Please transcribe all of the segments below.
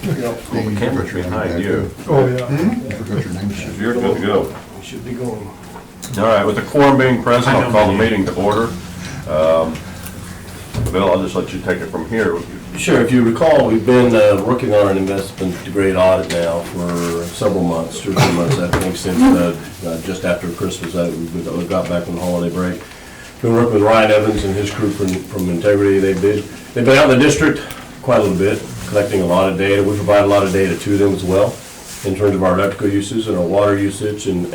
Well, the camera's behind you. Oh, yeah. You forgot your name sheet. You're good to go. We should be going. All right, with the quorum being present, I'll call the meeting to order. Bill, I'll just let you take it from here. Sure. If you recall, we've been working on an investment grade audit now for several months, 2 or 3 months, I think, since just after Christmas. We got back from the holiday break. Been working with Ryan Evans and his crew from Integrity. They've been out in the district quite a little bit, collecting a lot of data. We provide a lot of data to them as well in terms of our electrical usage and our water usage and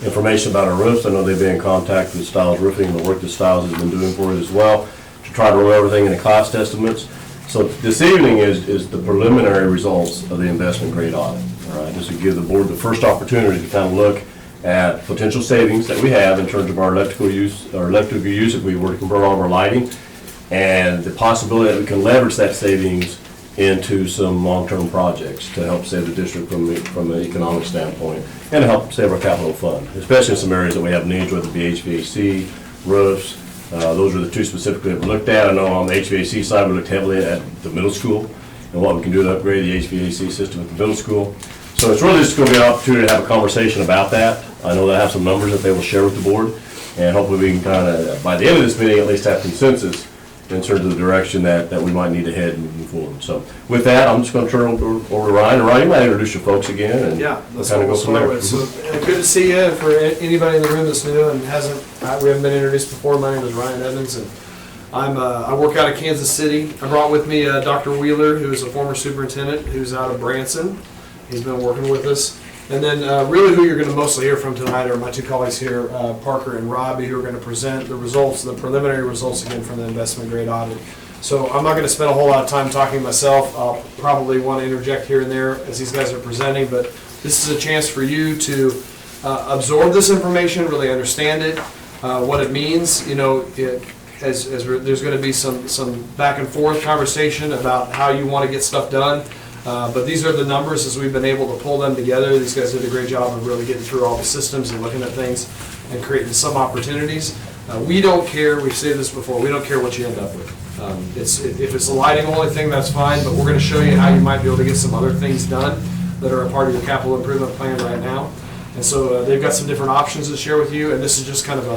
information about our roofs. I know they've been in contact with Stiles Roofing and the work that Stiles has been doing for it as well to try to roll everything into cost estimates. So this evening is the preliminary results of the investment grade audit. All right, this will give the board the first opportunity to kind of look at potential savings that we have in terms of our electrical use if we were to convert all of our lighting, and the possibility that we can leverage that savings into some long-term projects to help save the district from an economic standpoint and to help save our capital fund, especially in some areas that we have needs, whether it be HVAC, roofs. Those are the two specifically that we looked at. I know on the HVAC side, we looked heavily at the middle school and what we can do to upgrade the HVAC system at the middle school. So it's really just going to be an opportunity to have a conversation about that. I know they have some numbers that they will share with the board, and hopefully we can kind of, by the end of this meeting, at least have consensus in terms of the direction that we might need to head moving forward. So with that, I'm just going to turn it over to Ryan. And Ryan, you might introduce your folks again. And Yeah, that's kind what of we'll go from start there. with. So, good to see you. For anybody in the room that's new and we haven't been introduced before, my name is Ryan Evans, and I work out of Kansas City. I brought with me Dr. Wheeler, who is a former superintendent, who's out of Branson. He's been working with us. And then really who you're going to mostly hear from tonight are my two colleagues here, Parker and Robbie, who are going to present the results, the preliminary results again from the investment grade audit. So I'm not going to spend a whole lot of time talking myself. I'll probably want to interject here and there as these guys are presenting, but this is a chance for you to absorb this information, really understand it, what it means. You know, there's going to be some back and forth conversation about how you want to get stuff done. But these are the numbers as we've been able to pull them together. These guys did a great job of really getting through all the systems and looking at things and creating some opportunities. We don't care, we've said this before, we don't care what you end up with. If it's a lighting only thing, that's fine, but we're going to show you how you might be able to get some other things done that are a part of your capital improvement plan right now. And so they've got some different options to share with you, and this is just kind of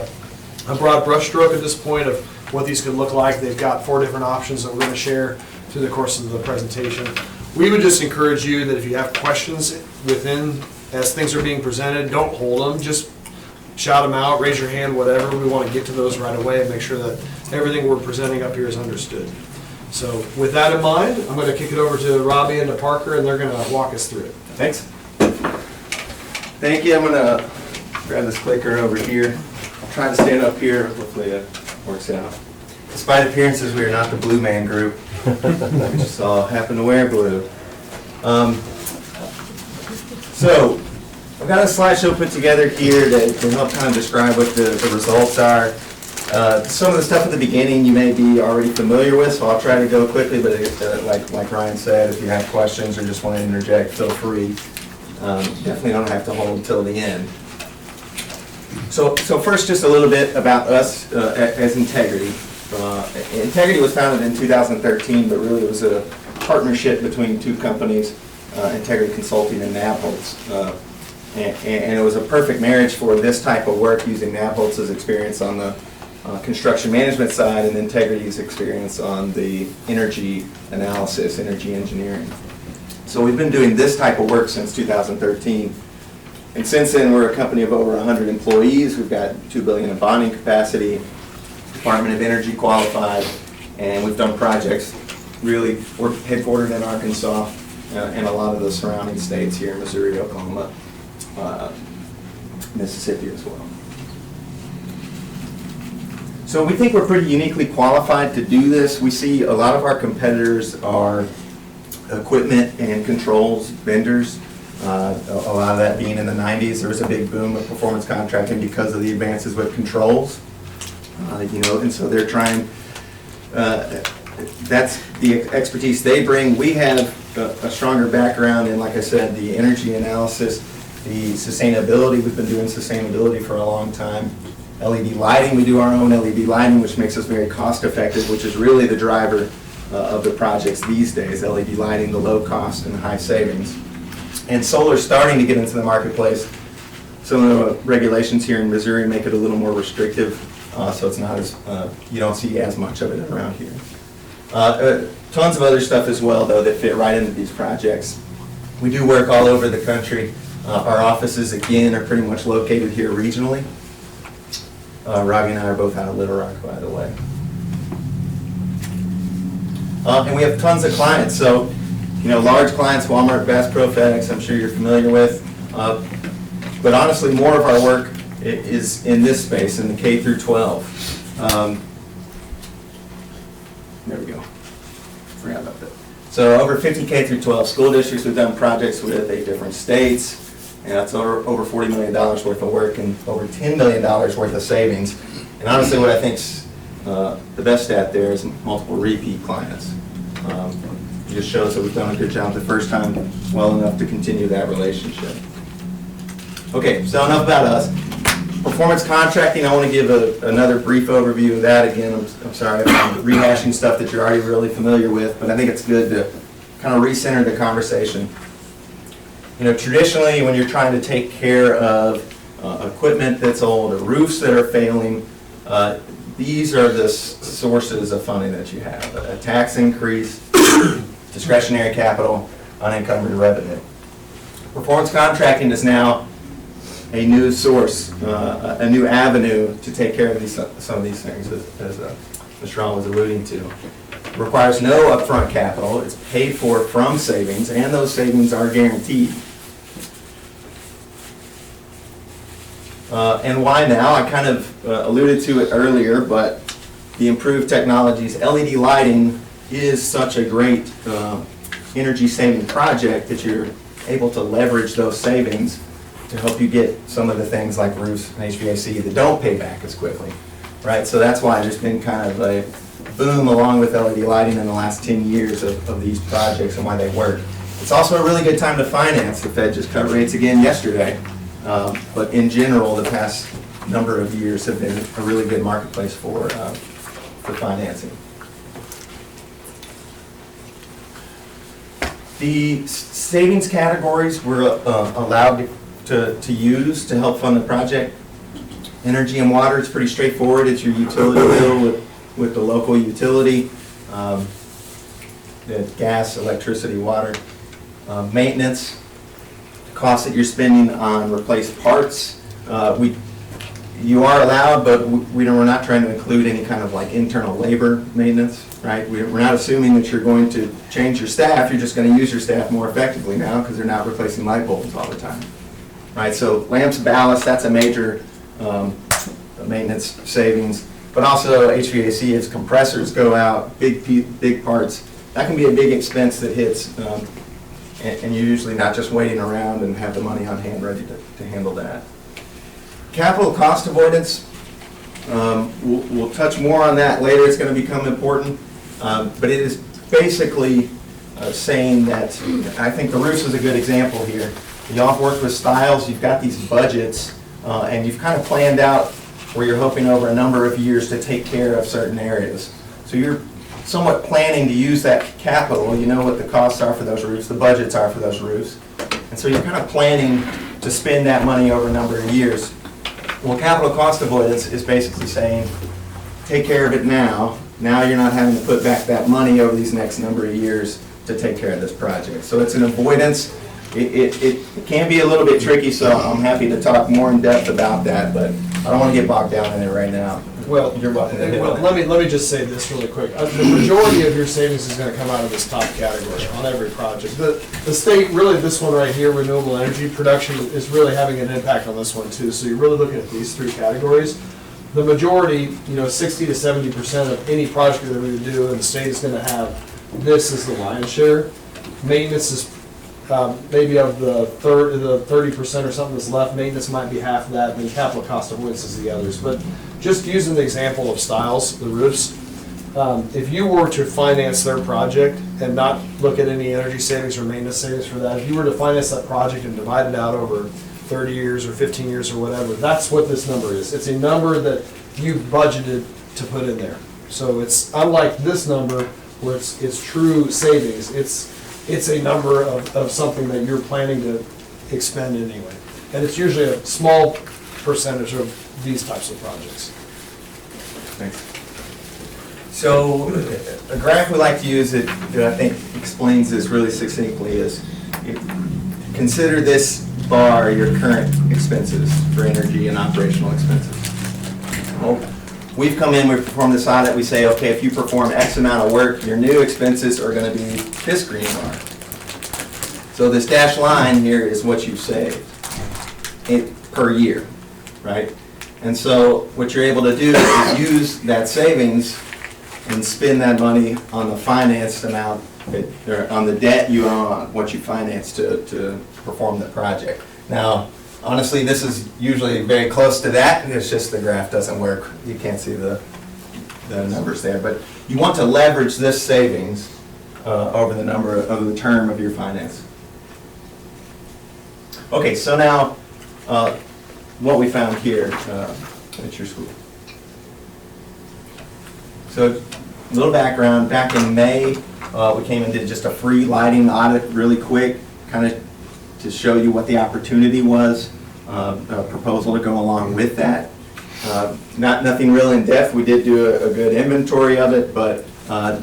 a broad brushstroke at this point of what these could look like. They've got 4 different options that we're going to share through the course of the presentation. We would just encourage you that if you have questions as things are being presented, don't hold them, just shout them out, raise your hand, whatever. We want to get to those right away and make sure that everything we're presenting up here is understood. So with that in mind, I'm going to kick it over to Robbie and to Parker, and they're going to walk us through it. Thanks. Thank you. I'm going to grab this clicker over here. I'll try to stand up here. Hopefully it works out. Despite appearances, we are not the Blue Man Group. We just all happen to wear blue. So I've got a slideshow put together here to help kind of describe what the results are. Some of the stuff at the beginning you may be already familiar with, so I'll try to go quickly, but like Ryan said, if you have questions or just want to interject, feel free. Definitely don't have to hold until the end. So first, just a little bit about us as Integrity. Integrity was founded in 2013, but really it was a partnership between 2 companies, Integrity Consulting and Nabholz. And it was a perfect marriage for this type of work, using Nabholz's experience on the construction management side and Integrity's experience on the energy analysis, energy engineering. So we've been doing this type of work since 2013. And since then, we're a company of over 100 employees. We've got $2 billion in bonding capacity, Department of Energy qualified, and we've done projects really headquartered in Arkansas and a lot of the surrounding states here, Missouri, Oklahoma, Mississippi as well. So we think we're pretty uniquely qualified to do this. We see a lot of our competitors are equipment and controls vendors. A lot of that being in the 90s, there was a big boom of performance contracting because of the advances with controls. And so they're trying, that's the expertise they bring. We have a stronger background in, like I said, the energy analysis, the sustainability. We've been doing sustainability for a long time. LED lighting, we do our own LED lighting, which makes us very cost effective, which is really the driver of the projects these days, LED lighting, the low cost and high savings. And solar's starting to get into the marketplace. Some of the regulations here in Missouri make it a little more restrictive, so it's not as, you don't see as much of it around here. Tons of other stuff as well, though, that fit right into these projects. We do work all over the country. Our offices, again, are pretty much located here regionally. Robbie and I are both out of Little Rock, by the way. And we have tons of clients, so, you know, large clients, Walmart, Bass Pro, FedEx, I'm sure you're familiar with. But honestly, more of our work is in this space, in the K through 12. There we go. Forgot about that. So over 50 K through 12 school districts we've done projects with, 8 different states, and that's over $40 million worth of work and over $10 million worth of savings. And honestly, what I think's the best stat there is multiple repeat clients. It just shows that we've done a good job the first time, well enough to continue that relationship. Okay, so enough about us. Performance contracting, I want to give another brief overview of that. Again, I'm sorry if I'm rehashing stuff that you're already really familiar with, but I think it's good to kind of recenter the conversation. You know, traditionally, when you're trying to take care of equipment that's old or roofs that are failing, these are the sources of funding that you have. A tax increase, discretionary capital, unencumbered revenue. Performance contracting is now a new source, a new avenue to take care of some of these things, as Mr. Ron was alluding to. It requires no upfront capital. It's paid for from savings, and those savings are guaranteed. And why now? I kind of alluded to it earlier, but the improved technologies, LED lighting is such a great energy-saving project that you're able to leverage those savings to help you get some of the things like roofs and HVAC that don't pay back as quickly, right? So that's why there's been kind of a boom along with LED lighting in the last 10 years of these projects and why they work. It's also a really good time to finance. The Fed just cut rates again yesterday, but in general, the past number of years have been a really good marketplace for financing. The savings categories we're allowed to use to help fund the project. Energy and water, it's pretty straightforward. It's your utility bill with the local utility, the gas, electricity, water. Maintenance, costs that you're spending on replaced parts. You are allowed, but we're not trying to include any kind of like internal labor maintenance, right? We're not assuming that you're going to change your staff. You're just going to use your staff more effectively now because they're not replacing light bulbs all the time. Right, so lamps, ballast, that's a major maintenance savings, but also HVAC as compressors go out, big parts. That can be a big expense that hits, and you're usually not just waiting around and have the money on hand ready to handle that. Capital cost avoidance, we'll touch more on that later. It's going to become important, but it is basically saying that, I think the roofs is a good example here. Y'all have worked with Stiles, you've got these budgets, and you've kind of planned out where you're hoping over a number of years to take care of certain areas. So you're somewhat planning to use that capital. You know what the costs are for those roofs, the budgets are for those roofs. And so you're kind of planning to spend that money over a number of years. Well, capital cost avoidance is basically saying, take care of it now. Now you're not having to put back that money over these next number of years to take care of this project. So it's an avoidance. It can be a little bit tricky, so I'm happy to talk more in depth about that, but I don't want to get bogged down in it right now. Well, You're welcome to hit on let me just say this really quick. The majority of your savings is going to come out of this top category on every project. The state, really this one right here, renewable energy production, is really having an impact on this one too. So you're really looking at these three categories. The majority, 60 to 70% of any project that we do in the state is going to have this as the lion's share. Maintenance is maybe of the 30% or something that's left. Maintenance might be half of that, and then capital cost avoidance is the others. But just using the example of Stiles, the roofs, if you were to finance their project and not look at any energy savings or maintenance savings for that, if you were to finance that project and divide it out over 30 years or 15 years or whatever, that's what this number is. It's a number that you've budgeted to put in there. So it's unlike this number where it's true savings. It's a number of something that you're planning to expend anyway. And it's usually a small percentage of these types of projects. Thanks. So a graph we like to use that I think explains this really succinctly is, consider this bar your current expenses for energy and operational expenses. Well, we've come in, we've performed this audit, we say, okay, if you perform X amount of work, your new expenses are going to be this green bar. So this dashed line here is what you've saved per year, right? And so what you're able to do is use that savings and spend that money on the financed amount, or on the debt you own, what you financed to perform the project. Now, honestly, this is usually very close to that. It's just the graph doesn't work. You can't see the numbers there. But you want to leverage this savings over the term of your finance. Okay, so now what we found here at your school. So a little background. Back in May, we came and did just a free lighting audit really quick, kind of to show you what the opportunity was, a proposal to go along with that. Nothing real in-depth. We did do a good inventory of it, but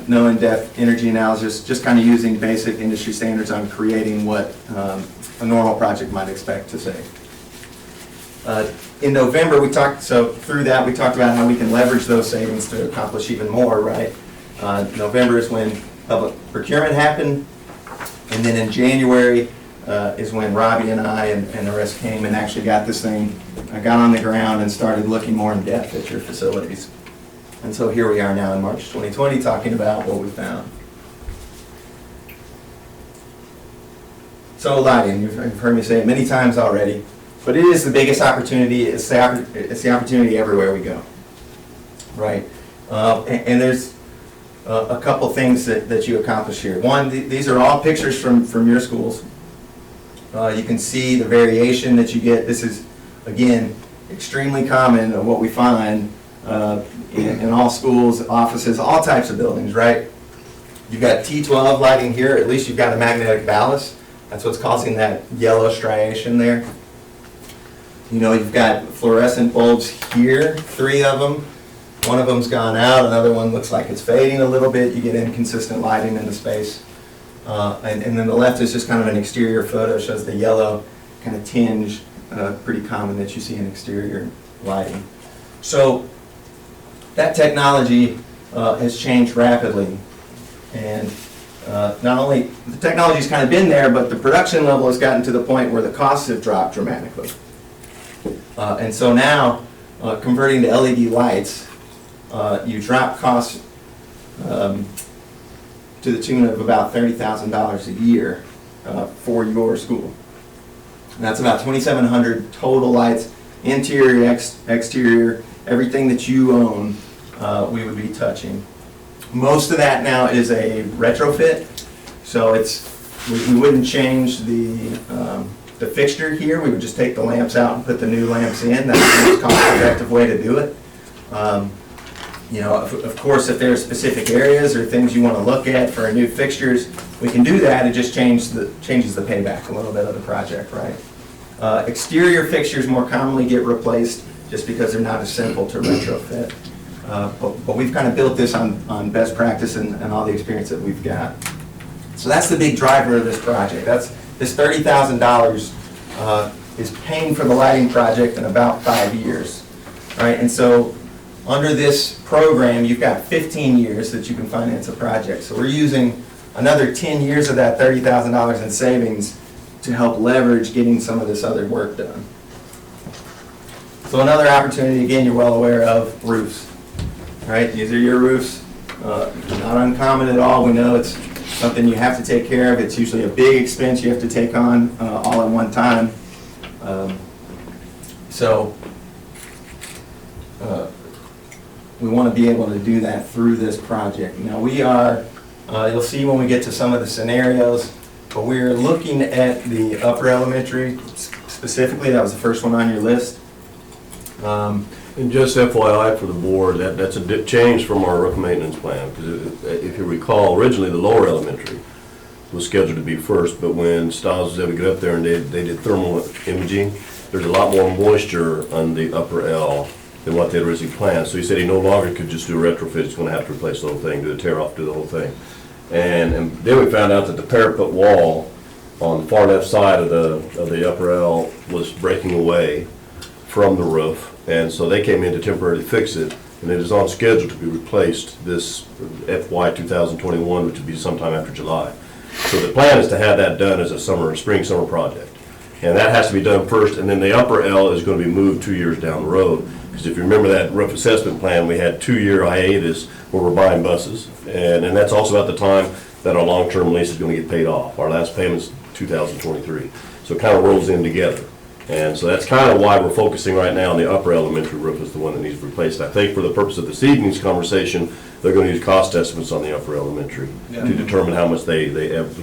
no in-depth energy analysis, just kind of using basic industry standards on creating what a normal project might expect to save. In November, through that, we talked about how we can leverage those savings to accomplish even more, right? November is when public procurement happened, and then in January is when Robbie and I and the rest came and actually got this thing, got on the ground and started looking more in depth at your facilities. And so here we are now in March 2020 talking about what we found. So lighting, you've heard me say it many times already, but it is the biggest opportunity. It's the opportunity everywhere we go, right? And there's a couple things that you accomplish here. One, these are all pictures from your schools. You can see the variation that you get. This is, again, extremely common of what we find in all schools, offices, all types of buildings, right? You've got T12 lighting here. At least you've got a magnetic ballast. That's what's causing that yellow striation there. You know, you've got fluorescent bulbs here, 3 of them. One of them's gone out, another one looks like it's fading a little bit. You get inconsistent lighting in the space. And then the left is just kind of an exterior photo, shows the yellow kind of tinge, pretty common that you see in exterior lighting. So that technology has changed rapidly. And not only, the technology's kind of been there, but the production level has gotten to the point where the costs have dropped dramatically. And so now, converting to LED lights, you drop costs to the tune of about $30,000 a year for your school. And that's about 2,700 total lights, interior, exterior, everything that you own, we would be touching. Most of that now is a retrofit, so we wouldn't change the fixture here. We would just take the lamps out and put the new lamps in. That's the most cost-effective way to do it. You know, of course, if there are specific areas or things you want to look at for new fixtures, we can do that. It just changes the payback a little bit of the project, right? Exterior fixtures more commonly get replaced just because they're not as simple to retrofit. But we've kind of built this on best practice and all the experience that we've got. So that's the big driver of this project. This $30,000 is paying for the lighting project in about 5 years, right? And so under this program, you've got 15 years that you can finance a project. So we're using another 10 years of that $30,000 in savings to help leverage getting some of this other work done. So another opportunity, again, you're well aware of, roofs. Right, these are your roofs. Not uncommon at all. We know it's something you have to take care of. It's usually a big expense you have to take on all at one time. So we want to be able to do that through this project. Now we are, you'll see when we get to some of the scenarios, but we're looking at the upper elementary specifically. That was the first one on your list. And just FYI for the board, that's a change from our roof maintenance plan, because if you recall, originally the lower elementary was scheduled to be first, but when Stiles was able to get up there and they did thermal imaging, there's a lot more moisture on the upper L than what they had originally planned. So he said he no longer could just do a retrofit, he's gonna have to replace the whole thing, do a tear off, do the whole thing. And then we found out that the parapet wall on the far left side of the upper L was breaking away from the roof, and so they came in to temporarily fix it, and it is on schedule to be replaced this FY 2021, which would be sometime after July. So the plan is to have that done as a spring summer project. And that has to be done first, and then the upper L is going to be moved 2 years down the road. Because if you remember that roof assessment plan, we had 2-year hiatus where we're buying buses. And that's also at the time that our long-term lease is going to get paid off. Our last payment's 2023. So it kind of rolls in together. And so that's kind of why we're focusing right now on the upper elementary roof is the one that needs replaced. I think for the purpose of this evening's conversation, they're going to use cost estimates on the upper elementary Yeah. to determine how much they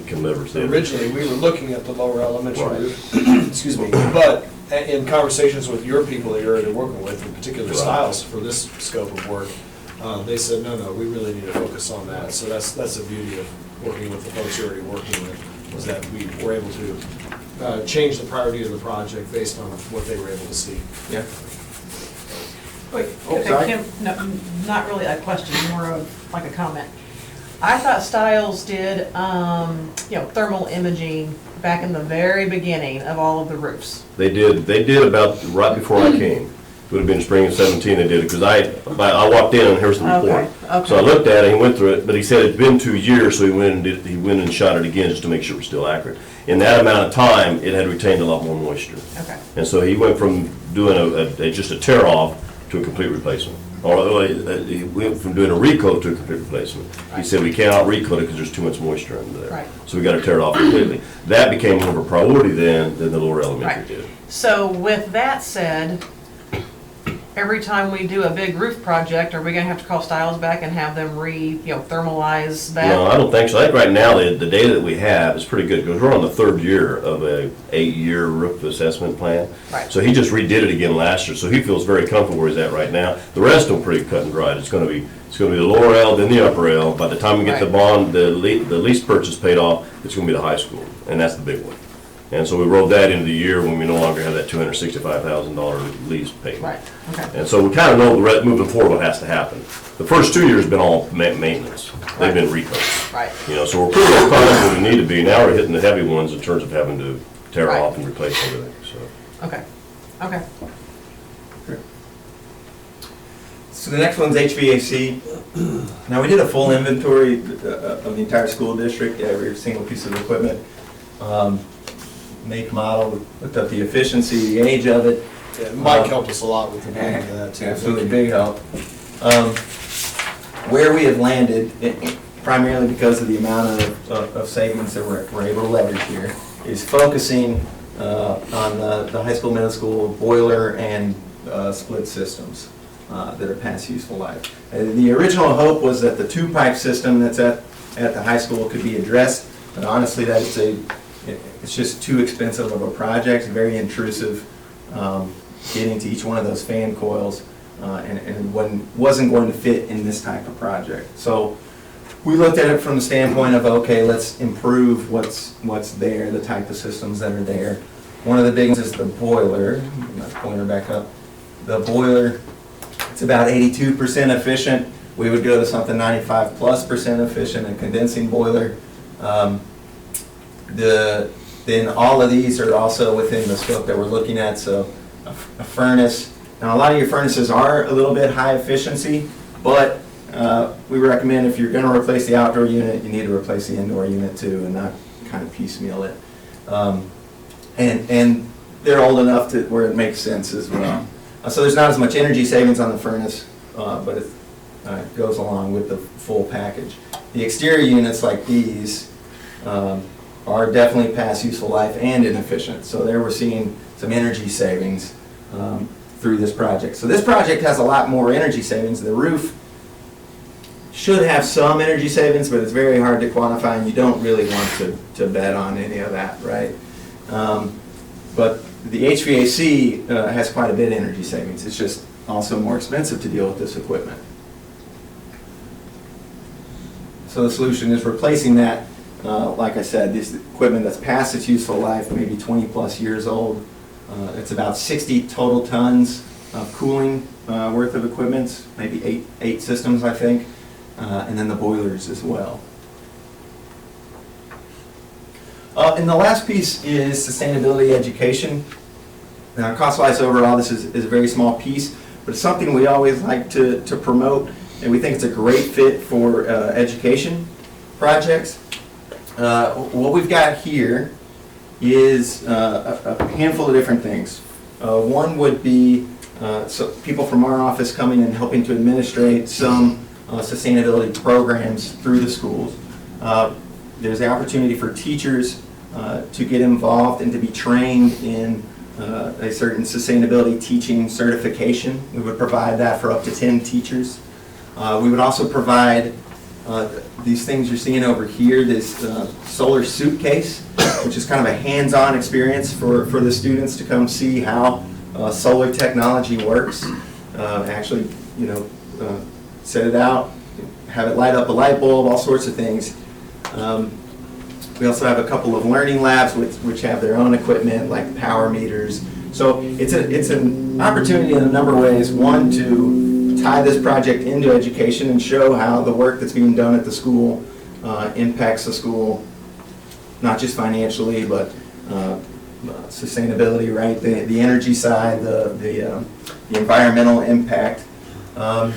can leverage. Originally, we were looking at the lower elementary Right. roof, excuse me, but in conversations with your people that you're already working with, in particular Right. Styles for this scope of work, they said, no, we really need to focus on that. So that's the beauty of working with the folks you're already working with, was that we were able to change the priority of the project based on what they were able to see. Yeah. Wait, Oh, sorry. Kim, no, not really a question, more of like a comment. I thought Styles did, thermal imaging back in the very beginning of all of the roofs. They did about right before I came. It would have been spring of 17 they did it, because I walked in and here's the report. Okay. So I looked at it, he went through it, but he said it'd been 2 years, so he went and shot it again just to make sure it was still accurate. In that amount of time, it had retained a lot more moisture. Okay, And so he went from doing just a tear off to a complete replacement. Or he went from doing a recoat to a complete replacement. He said we cannot recoat it because there's too much moisture under there. Right. So we got to tear it off completely. That became more of a priority than the lower elementary Right. did. so with that said, every time we do a big roof project, are we gonna have to call Styles back and have them thermalize that? No, I don't think so. I think right now, the data that we have is pretty good, because we're on the 3rd year of a 8-year roof assessment plan. Right. So he just redid it again last year, so he feels very comfortable where he's at right now. The rest of them pretty cut and dried. It's gonna be the lower L, then the upper L. By the time we get the Right. bond, the lease purchase paid off, it's gonna be the high school, and that's the big one. And so we rolled that into the year when we no longer have that $265,000 lease payment. Right, okay, And so we kind of know moving forward what has to happen. The first 2 years have been all maintenance. They've been recoats. right, So we're pretty well caught up where we need to be. Now we're hitting the heavy ones in terms of having to tear Right. off and replace everything, so. okay. So the next one's HVAC. Now, we did a full inventory of the entire school district, every single piece of equipment, make, model, looked up the efficiency, the age of it. Yeah, Mike helped us a lot with the planning of that too. Absolutely, big help. Where we have landed, primarily because of the amount of savings that we're able to leverage here, is focusing on the high school, middle school boiler and split systems that are past useful life. The original hope was that the 2-pipe system that's at the high school could be addressed, but honestly, it's just too expensive of a project, very intrusive, getting to each one of those fan coils, and wasn't going to fit in this type of project. So we looked at it from the standpoint of, okay, let's improve what's there, the type of systems that are there. One of the big ones is the boiler. Let's point her back up. The boiler, it's about 82% efficient. We would go to something 95+% efficient, a condensing boiler. Then all of these are also within the scope that we're looking at, so a furnace. Now, a lot of your furnaces are a little bit high efficiency, but we recommend if you're gonna replace the outdoor unit, you need to replace the indoor unit too, and not kind of piecemeal it. And they're old enough to where it makes sense as well. So there's not as much energy savings on the furnace, but it goes along with the full package. The exterior units like these are definitely past useful life and inefficient. So there we're seeing some energy savings through this project. So this project has a lot more energy savings. The roof should have some energy savings, but it's very hard to quantify, and you don't really want to bet on any of that, right? But The HVAC has quite a bit of energy savings. It's just also more expensive to deal with this equipment. So the solution is replacing that, like I said, this equipment that's past its useful life, maybe 20 plus years old. It's about 60 total tons of cooling worth of equipment, maybe eight systems, I think, and then the boilers as well. And the last piece is sustainability education. Now, cost-wise overall, this is a very small piece, but it's something we always like to promote, and we think it's a great fit for education projects. What we've got here is a handful of different things. One would be so people from our office coming and helping to administrate some sustainability programs through the schools. There's the opportunity for teachers to get involved and to be trained in a certain sustainability teaching certification. We would provide that for up to 10 teachers. We would also provide these things you're seeing over here, this solar suitcase, which is kind of a hands-on experience for the students to come see how solar technology works. Actually, set it out, have it light up a light bulb, all sorts of things. We also have a couple of learning labs which have their own equipment like power meters. So it's an opportunity in a number of ways. One, to tie this project into education and show how the work that's being done at the school impacts the school, not just financially, but sustainability, right? The energy side, the environmental impact. And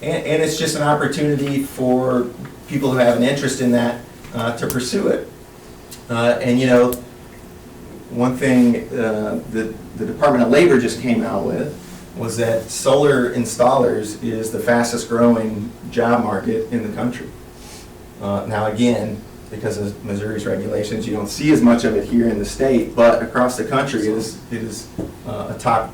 it's just an opportunity for people who have an interest in that to pursue it. And one thing the Department of Labor just came out with was that solar installers is the fastest growing job market in the country. Now again, because of Missouri's regulations, you don't see as much of it here in the state, but across the country it is a top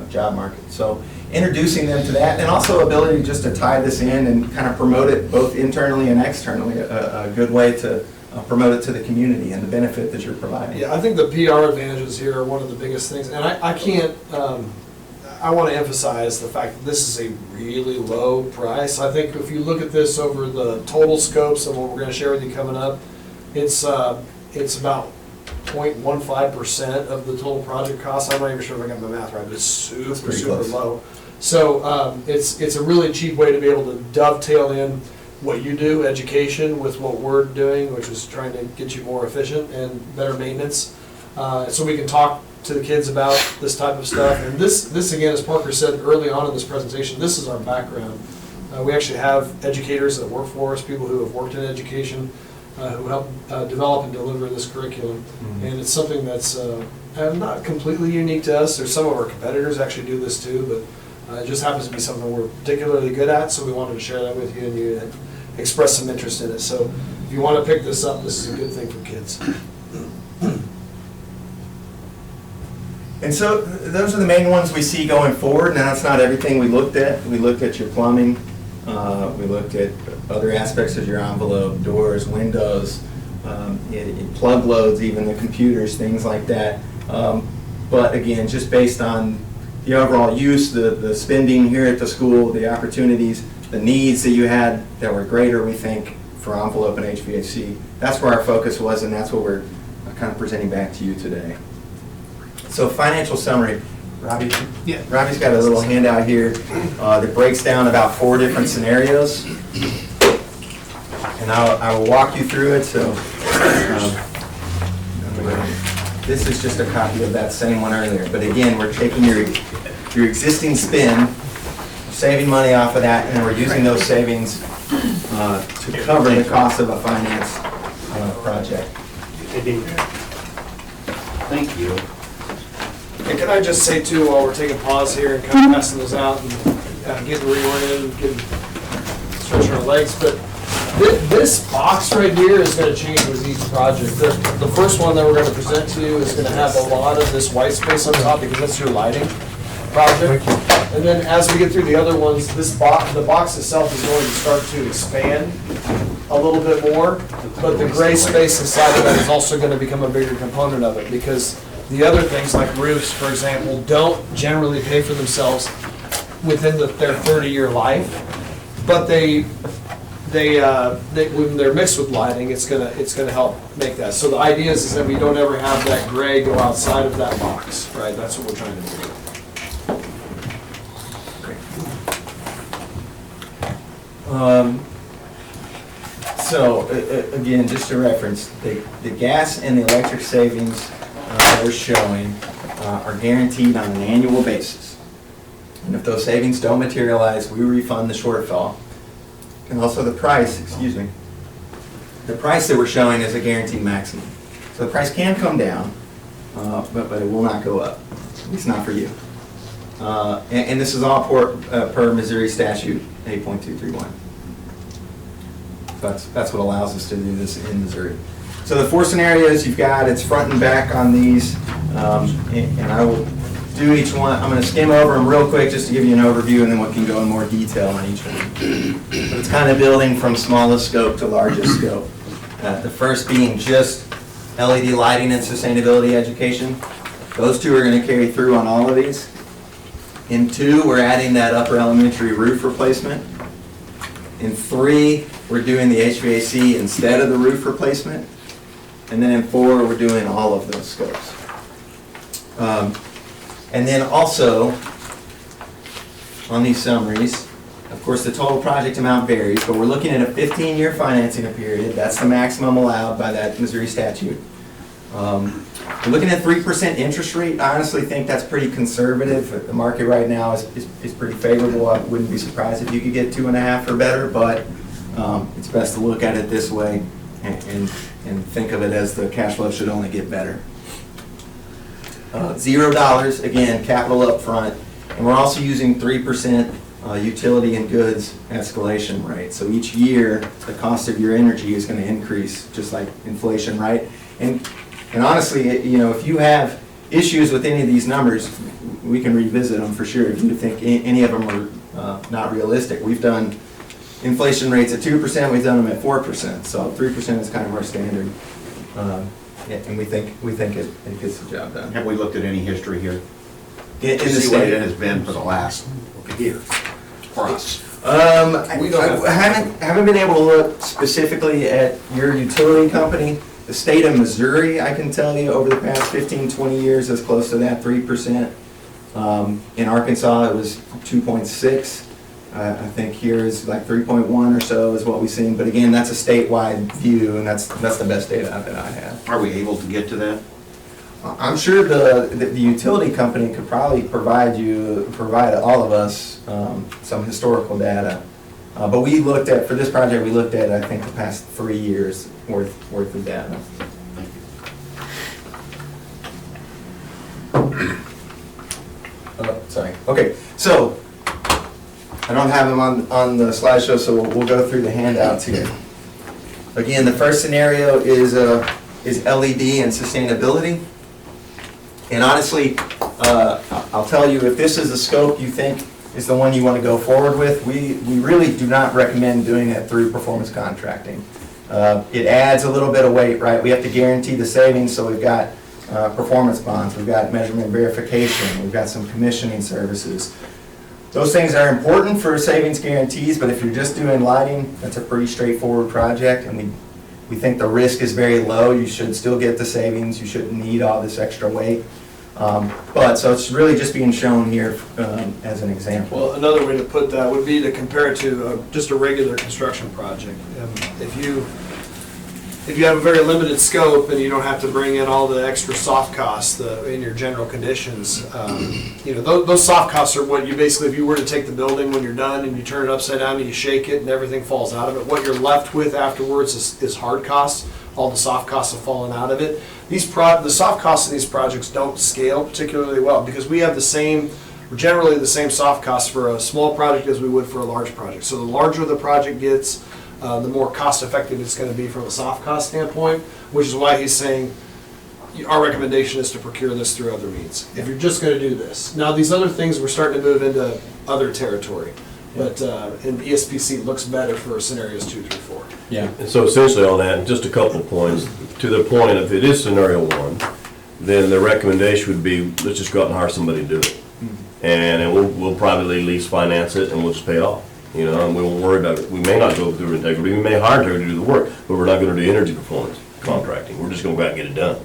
job market. So introducing them to that, and also ability just to tie this in and kind of promote it both internally and externally, a good way to promote it to the community and the benefit that you're providing. Yeah, I think the PR advantages here are one of the biggest things, and I can't, I want to emphasize the fact that this is a really low price. I think if you look at this over the total scopes of what we're going to share with you coming up, it's about 0.15% of the total project cost. I'm not even sure if I got my math right, but it's super close. low. So it's a really cheap way to be able to dovetail in what you do, education, with what we're doing, which is trying to get you more efficient and better maintenance. So we can talk to the kids about this type of stuff. And this again, as Parker said early on in this presentation, this is our background. We actually have educators that work for us, people who have worked in education, who help develop and deliver this curriculum. Mm-hmm. And it's something that's not completely unique to us. There's some of our competitors actually do this too, but it just happens to be something we're particularly good at, so we wanted to share that with you, and you express some interest in it. So if you want to pick this up, this is a good thing for kids. And so those are the main ones we see going forward. Now, it's not everything we looked at. We looked at your plumbing. We looked at other aspects of your envelope, doors, windows, plug loads, even the computers, things like that. But again, just based on the overall use, the spending here at the school, the opportunities, the needs that you had that were greater, we think, for envelope and HVAC. That's where our focus was, and that's what we're kind of presenting back to you today. So financial summary. Robbie? Yeah. Robbie's got a little handout here that breaks down about 4 different scenarios. And I will walk you through it. So this is just a copy of that same one earlier. But again, we're taking your existing spend, saving money off of that, and we're using those savings to cover the cost of a finance project. Thank you. And can I just say too, while we're taking pause here and kind of passing those out and getting reoriented, getting stretching our legs, but this box right here is going to change with each project. The first one that we're going to present to you is going to have a lot of this white space on top because that's your lighting project. And then as we get through the other ones, the box itself is going to start to expand a little bit more, but the gray space inside of that is also going to become a bigger component of it because The other things like roofs, for example, don't generally pay for themselves within their 30-year life, but when they're mixed with lighting, it's gonna help make that. So the idea is that we don't ever have that gray go outside of that box, right? That's what we're trying to do. So, again, just to reference, the gas and the electric savings that we're showing are guaranteed on an annual basis. And if those savings don't materialize, we refund the shortfall. And also the price, the price that we're showing is a guaranteed maximum. So the price can come down, but it will not go up, at least not for you. And this is all per Missouri statute 8.231. That's what allows us to do this in Missouri. So the 4 scenarios you've got, it's front and back on these, and I will do each one. I'm going to skim over them real quick just to give you an overview, and then we can go in more detail on each one. But it's kind of building from smallest scope to largest scope. The first being just LED lighting and sustainability education. Those 2 are going to carry through on all of these. In 2, we're adding that upper elementary roof replacement. In 3, we're doing the HVAC instead of the roof replacement. And then in 4, we're doing all of those scopes. And then also, on these summaries, of course, the total project amount varies, but we're looking at a 15-year financing period. That's the maximum allowed by that Missouri statute. We're looking at 3% interest rate. I honestly think that's pretty conservative. The market right now is pretty favorable. I wouldn't be surprised if you could get 2.5 or better, but it's best to look at it this way and think of it as the cash flow should only get better. $0, again, capital up front, and we're also using 3% utility and goods escalation rate. So each year, the cost of your energy is going to increase, just like inflation, right? And honestly, if you have issues with any of these numbers, we can revisit them for sure. If you think any of them are not realistic, we've done inflation rates at 2%, we've done them at 4%. So 3% is kind of our standard. And we think it gets the job done. Have we looked at any history here? In To the see what state, it has been for the last year for us? I haven't been able to look specifically at your utility company. The state of Missouri, I can tell you, over the past 15, 20 years is close to that 3%. In Arkansas, it was 2.6. I think here is like 3.1 or so is what we've seen. But again, that's a statewide view, and that's the best data that I have. Are we able to get to that? I'm sure the utility company could probably provide all of us some historical data. But we looked at, for this project, we looked at, I think, the past 3 years worth of data. Sorry. Okay, so I don't have them on the slideshow, so we'll go through the handouts here. Again, the first scenario is LED and sustainability. And honestly, I'll tell you, if this is the scope you think is the one you want to go forward with, we really do not recommend doing it through performance contracting. It adds a little bit of weight, right? We have to guarantee the savings, so we've got performance bonds, we've got measurement verification, we've got some commissioning services. Those things are important for savings guarantees, but if you're just doing lighting, that's a pretty straightforward project, and we think the risk is very low. You should still get the savings. You shouldn't need all this extra weight. So it's really just being shown here as an example. Well, another way to put that would be to compare it to just a regular construction project. If you have a very limited scope and you don't have to bring in all the extra soft costs in your general conditions, those soft costs are what you basically, if you were to take the building when you're done and you turn it upside down and you shake it and everything falls out of it, what you're left with afterwards is hard costs. All the soft costs have fallen out of it. The soft costs of these projects don't scale particularly well because we have generally the same soft costs for a small project as we would for a large project. So the larger the project gets, the more cost effective it's going to be from a soft cost standpoint, which is why he's saying our recommendation is to procure this through other means. If you're just going to do this. Now these other things, we're starting to move into other territory, but in ESPC looks better for scenarios 2 through 4. Yeah. And so essentially on that, just a couple of points. To the point, if it is scenario 1, then the recommendation would be, let's just go out and hire somebody to do it. And then we'll probably lease finance it and we'll just pay it off, you know, and we won't worry about it. We may not go through integrity, we may hire integrity to do the work, but we're not gonna do energy performance contracting. We're just gonna go out and get it done,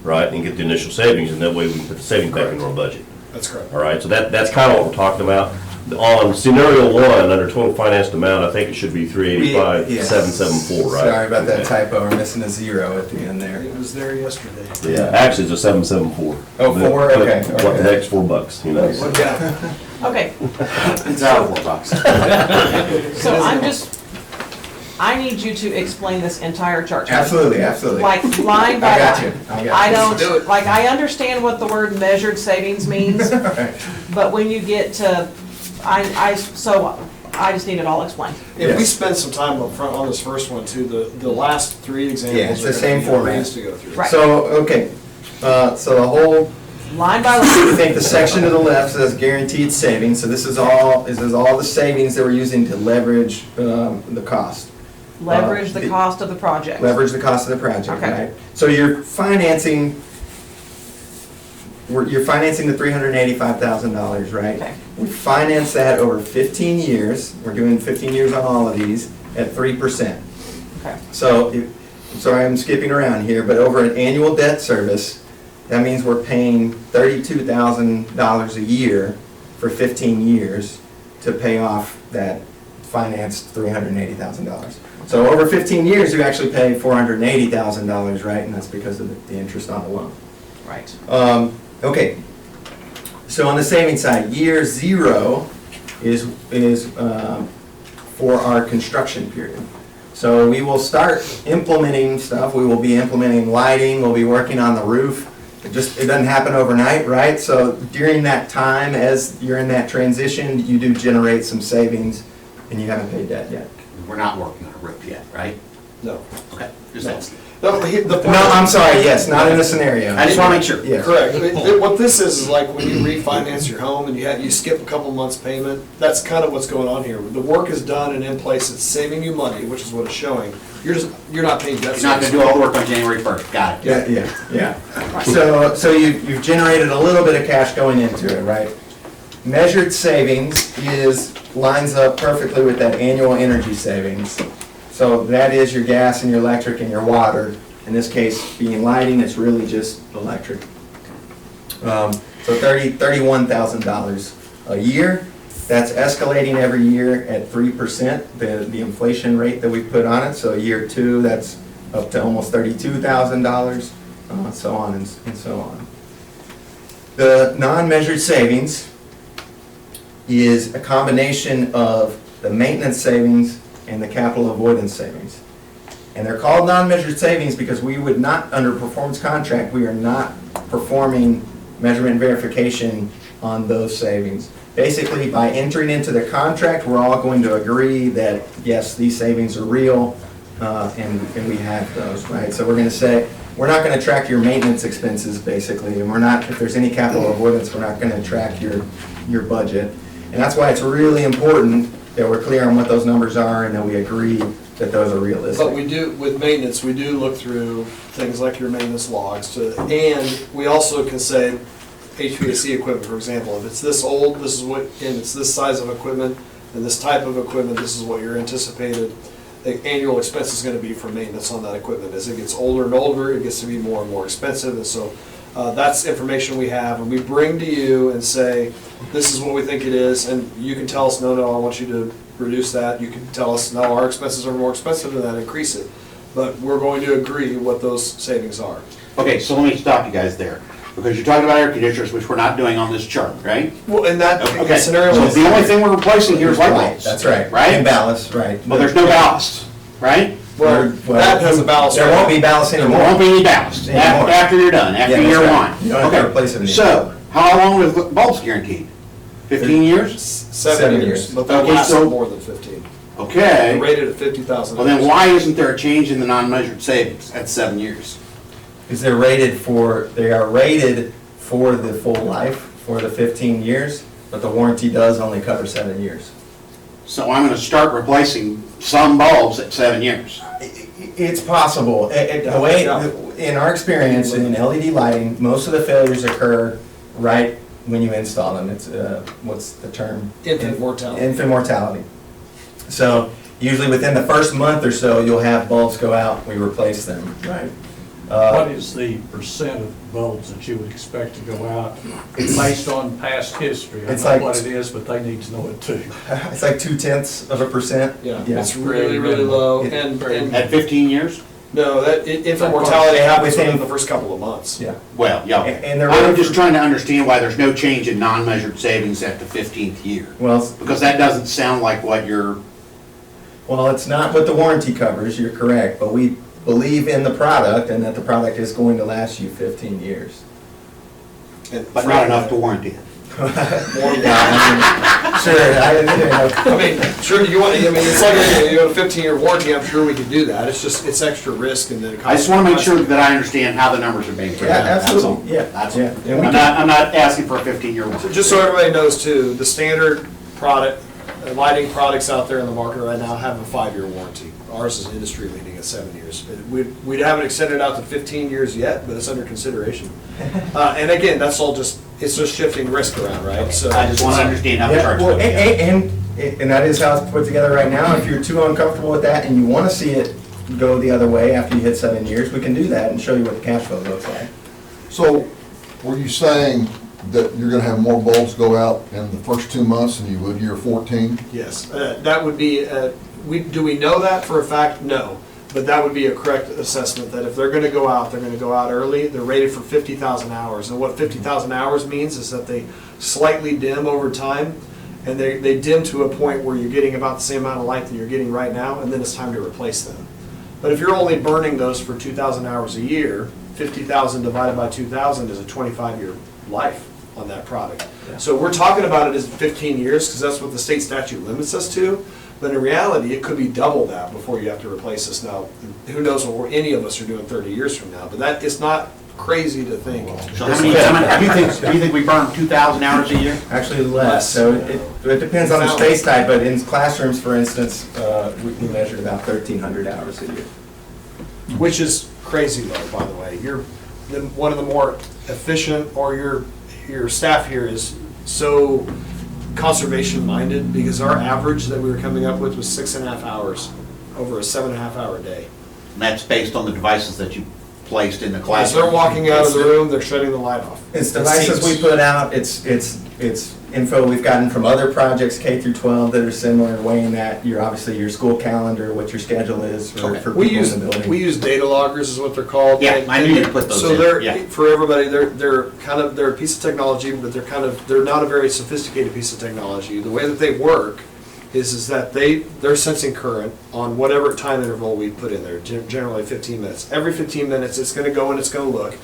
right, and get the initial savings, and that way we can put the savings back into our budget. That's correct. All right, so that's kind of what we're talking about. On scenario one, under total financed amount, I think it should be 385, Yes. 774, right? Sorry about that Okay. typo, we're missing a zero at the end there. It was there yesterday. Yeah, actually, it's a 774. Oh, four? But Okay, What the okay. heck's $4, you know? so. Yeah. Okay, It's our $4. so I need you to explain this entire chart to me. Absolutely, absolutely. Like line by I got you, line. I got you. I Let's do don't, it. like, I understand what the word measured savings means, Right. but when you get to, so I just need it all explained. If we Yes. spend some time up front on this first one too, the last three examples. Yeah, it's the are gonna same be format. ways to go through. Right. So, okay, so the whole, Line by I line. think the section to the left says guaranteed savings, so this is all the savings that we're using to leverage the cost. Leverage the cost of the project. Leverage the cost of the project, Okay. right? So you're financing the $385,000, right? Okay. We finance that over 15 years, we're doing 15 years on all of these, at 3%. Okay. So, I'm sorry, I'm skipping around here, but over an annual debt service, that means we're paying $32,000 a year for 15 years to pay off that financed $380,000. So over 15 years, you actually pay $480,000, right? And that's because of the interest on the loan. Right. Okay, so on the savings side, year zero is for our construction period. So we will start implementing stuff, we will be implementing lighting, we'll be working on the roof. It doesn't happen overnight, right? So during that time, as you're in that transition, you do generate some savings, and you haven't paid that yet. We're not working on a roof yet, right? No. Okay, just asking. The point No, I'm sorry, yes, not in the scenario. I just want to make sure. Yes. Correct. What this is like when you refinance your home and you skip a couple months payment, that's kind of what's going on here. The work is done and in place, it's saving you money, which is what it's showing. You're not paying debt You're not service. gonna do all the work on January 1st, got it. Yeah. So you've generated a little bit of cash going into it, right? Measured savings lines up perfectly with that annual energy savings. So that is your gas and your electric and your water. In this case, being lighting, it's really just electric. So $31,000 a year. That's escalating every year at 3%, the inflation rate that we put on it. So year two, that's up to almost $32,000, so on and so on. The non-measured savings is a combination of the maintenance savings and the capital avoidance savings. And they're called non-measured savings because we would not, under performance contract, we are not performing measurement and verification on those savings. Basically, by entering into the contract, we're all going to agree that, yes, these savings are real, and we have those, right? So we're gonna say, we're not gonna track your maintenance expenses, basically, and we're not, if there's any capital avoidance, we're not gonna track your budget. And that's why it's really important that we're clear on what those numbers are and that we agree that those are realistic. But we do, with maintenance, we do look through things like your maintenance logs and we also can say HVAC equipment, for example, if it's this old, this is what, and it's this size of equipment and this type of equipment, this is what your anticipated annual expense is gonna be for maintenance on that equipment. As it gets older and older, it gets to be more and more expensive, and so that's information we have, and we bring to you and say, this is what we think it is, and you can tell us, no, I want you to reduce that. You can tell us, no, our expenses are more expensive than that, increase it. But we're going to agree what those savings are. Okay, so let me stop you guys there, because you're talking about air conditioners, which we're not doing on this chart, right? Well, in that Okay, scenario, so the only thing we're replacing here is light bulbs. That's right. Right? And ballast, right. Well, there's no ballast, right? well, that has a ballast. There won't be ballast There anymore. won't be any ballast Anymore. after you're done, after Yeah, that's year right. one. You don't have to Okay, replace it anymore. so, how long was the bulbs guaranteed? 15 years? 7 years, but they'll Okay, last so- more than 15. They're Okay, rated at 50,000. well then why isn't there a change in the non-measured savings at 7 years? Because they are rated for the full life, for the 15 years, but the warranty does only cover 7 years. So I'm gonna start replacing some bulbs at 7 years. It's possible. The way, in our experience in LED lighting, most of the failures occur right when you install them. It's, what's the term? Infant mortality. Infant mortality. So usually within the first month or so, you'll have bulbs go out, we replace them. Right. What is the percent of bulbs that you would expect to go out based on past history? I It's know like- what it is, but they need to know it too. It's like 0.2%. Yeah, Yeah. it's really, really low, It- and At 15 years? no, infant mortality happens Within- within the first couple of months. Yeah. Well, yeah. And they're I'm really- just trying to understand why there's no change in non-measured savings at the 15th year. Well, Because that doesn't sound like what you're, it's not what the warranty covers, you're correct, but we believe in the product and that the product is going to last you 15 years. but not enough to warranty it. Sure, I mean, sure, do you want, I mean, it's like, you have a 15-year warranty, I'm sure we could do that, it's just, it's extra risk and then it costs. I just want to make sure that I understand how the numbers are being yeah, presented. That's all. absolutely, yeah. That's yeah. all. And we I'm not asking for a 15-year warranty. Just so everybody knows too, the standard product, lighting products out there in the market right now have a 5-year warranty. Ours is industry leading at 7 years. We haven't extended out to 15 years yet, but it's under consideration. And again, that's all just, it's just shifting risk around, right? So I just want to understand how the Yeah, charge well, goes. and that is how it's put together right now. If you're too uncomfortable with that and you want to see it go the other way after you hit 7 years, we can do that and show you what the cash flow looks like. So, were you saying that you're gonna have more bulbs go out in the first 2 months than you would year 14? yes, that would be, do we know that for a fact? No. But that would be a correct assessment, that if they're gonna go out, they're gonna go out early. They're rated for 50,000 hours. And what 50,000 hours means is that they slightly dim over time. And they dim to a point where you're getting about the same amount of light that you're getting right now, and then it's time to replace them. But if you're only burning those for 2,000 hours a year, 50,000 divided by 2,000 is a 25-year life on that product. So we're talking about it as 15 years, because that's what the state statute limits us to. But in reality, it could be double that before you have to replace this. Now, who knows what any of us are doing 30 years from now, but that is not crazy to think. So how many, do you think we burn 2,000 hours a year? Actually less, so it depends on the space type, but in classrooms, for instance, we measured about 1,300 hours a year. Which is crazy low, by the way. You're one of the more efficient, or your staff here is so conservation minded, because our average that we were coming up with was 6.5 hours over a 7.5 hour day. And that's based on the devices that you placed in the As classroom? they're walking out of the room, they're shutting the light off. It's devices we put out, it's info we've gotten from other projects, K through 12, that are similar, weighing that, obviously your school calendar, what your schedule is for Okay. people We in the building. use data loggers is what they're called. Yeah, And- I knew you'd put those So in, they're, yeah. for everybody, they're a piece of technology, but they're not a very sophisticated piece of technology. The way that they work is that they're sensing current on whatever time interval we put in there, generally 15 minutes. Every 15 minutes, it's gonna go and it's gonna look,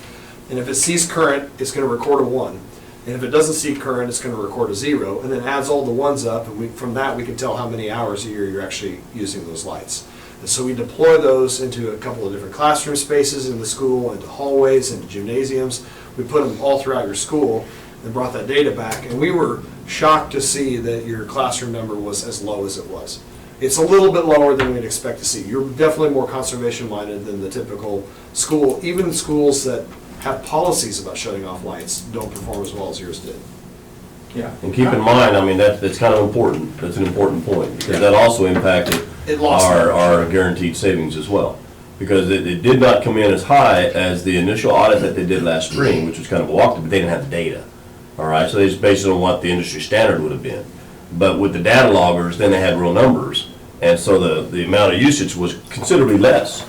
and if it sees current, it's gonna record a 1. And if it doesn't see current, it's gonna record a 0, and then adds all the ones up, and from that, we can tell how many hours a year you're actually using those lights. And so we deploy those into a couple of different classroom spaces in the school, into hallways, into gymnasiums. We put them all throughout your school and brought that data back, and we were shocked to see that your classroom number was as low as it was. It's a little bit lower than we'd expect to see. You're definitely more conservation minded than the typical school. Even schools that have policies about shutting off lights don't perform as well as yours did. Yeah. And keep in mind, I mean, that's kind of important, that's an important point, because that also impacted It lost our guaranteed savings as well. Because it did not come in as high as the initial audit that they did last spring, which was kind of a walkthrough, but they didn't have the data. All right, so they just based it on what the industry standard would have been. But with the data loggers, then they had real numbers, and so the amount of usage was considerably less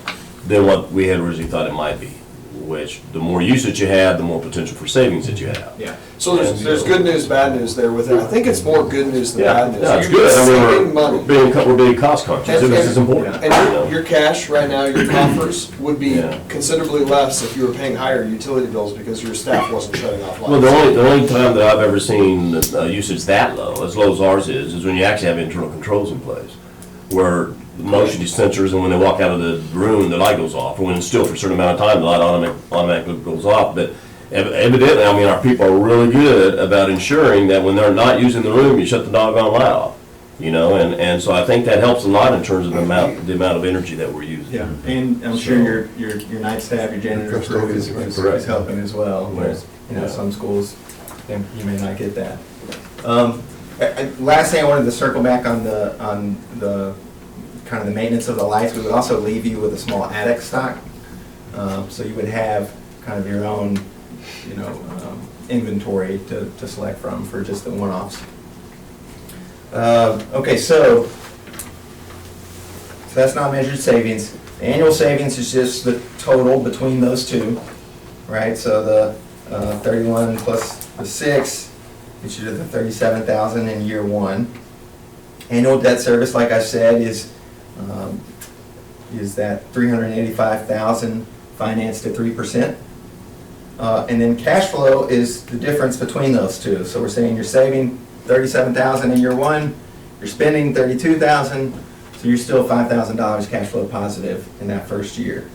than what we had originally thought it might be. Which, the more usage you have, the more potential for savings that you have. Yeah. So there's good news, bad news there with it. I think it's more good news than bad news. Yeah, it's You're good. I saving mean, money. we're being cost conscious, and this is important. you know. And your cash right now, your coffers would be Yeah. considerably less if you were paying higher utility bills because your staff wasn't shutting off lights. Well, the only time that I've ever seen usage that low, as low as ours is when you actually have internal controls in place, where the motion sensors, and when they walk out of the room, the light goes off, or when it's still for a certain amount of time, the light automatically goes off. But evidently, I mean, our people are really good about ensuring that when they're not using the room, you shut the doggone light off. you know, and so I think that helps a lot in terms of the amount of energy that we're using. Yeah, and I'm sure your night staff, your janitor crew is helping as well, whereas, you know, some schools, you may not get that. Last thing, I wanted to circle back on the kind of the maintenance of the lights. We would also leave you with a small attic stock. So you would have kind of your own, you know, inventory to select from for just the one-offs. Okay, so that's not measured savings. The annual savings is just the total between those two, right? So the 31 plus the 6 gets you to the 37,000 in year one. Annual debt service, like I said, is that 385,000 financed at 3%. And then cash flow is the difference between those two. So we're saying you're saving 37,000 in year one, you're spending 32,000, so you're still $5,000 cash flow positive in that first year.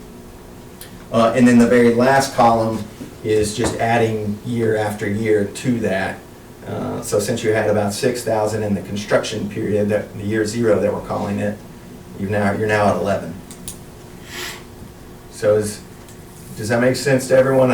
And then the very last column is just adding year after year to that. So since you had about 6,000 in the construction period, the year 0 that we're calling it, you're now at 11. So does that make sense to everyone?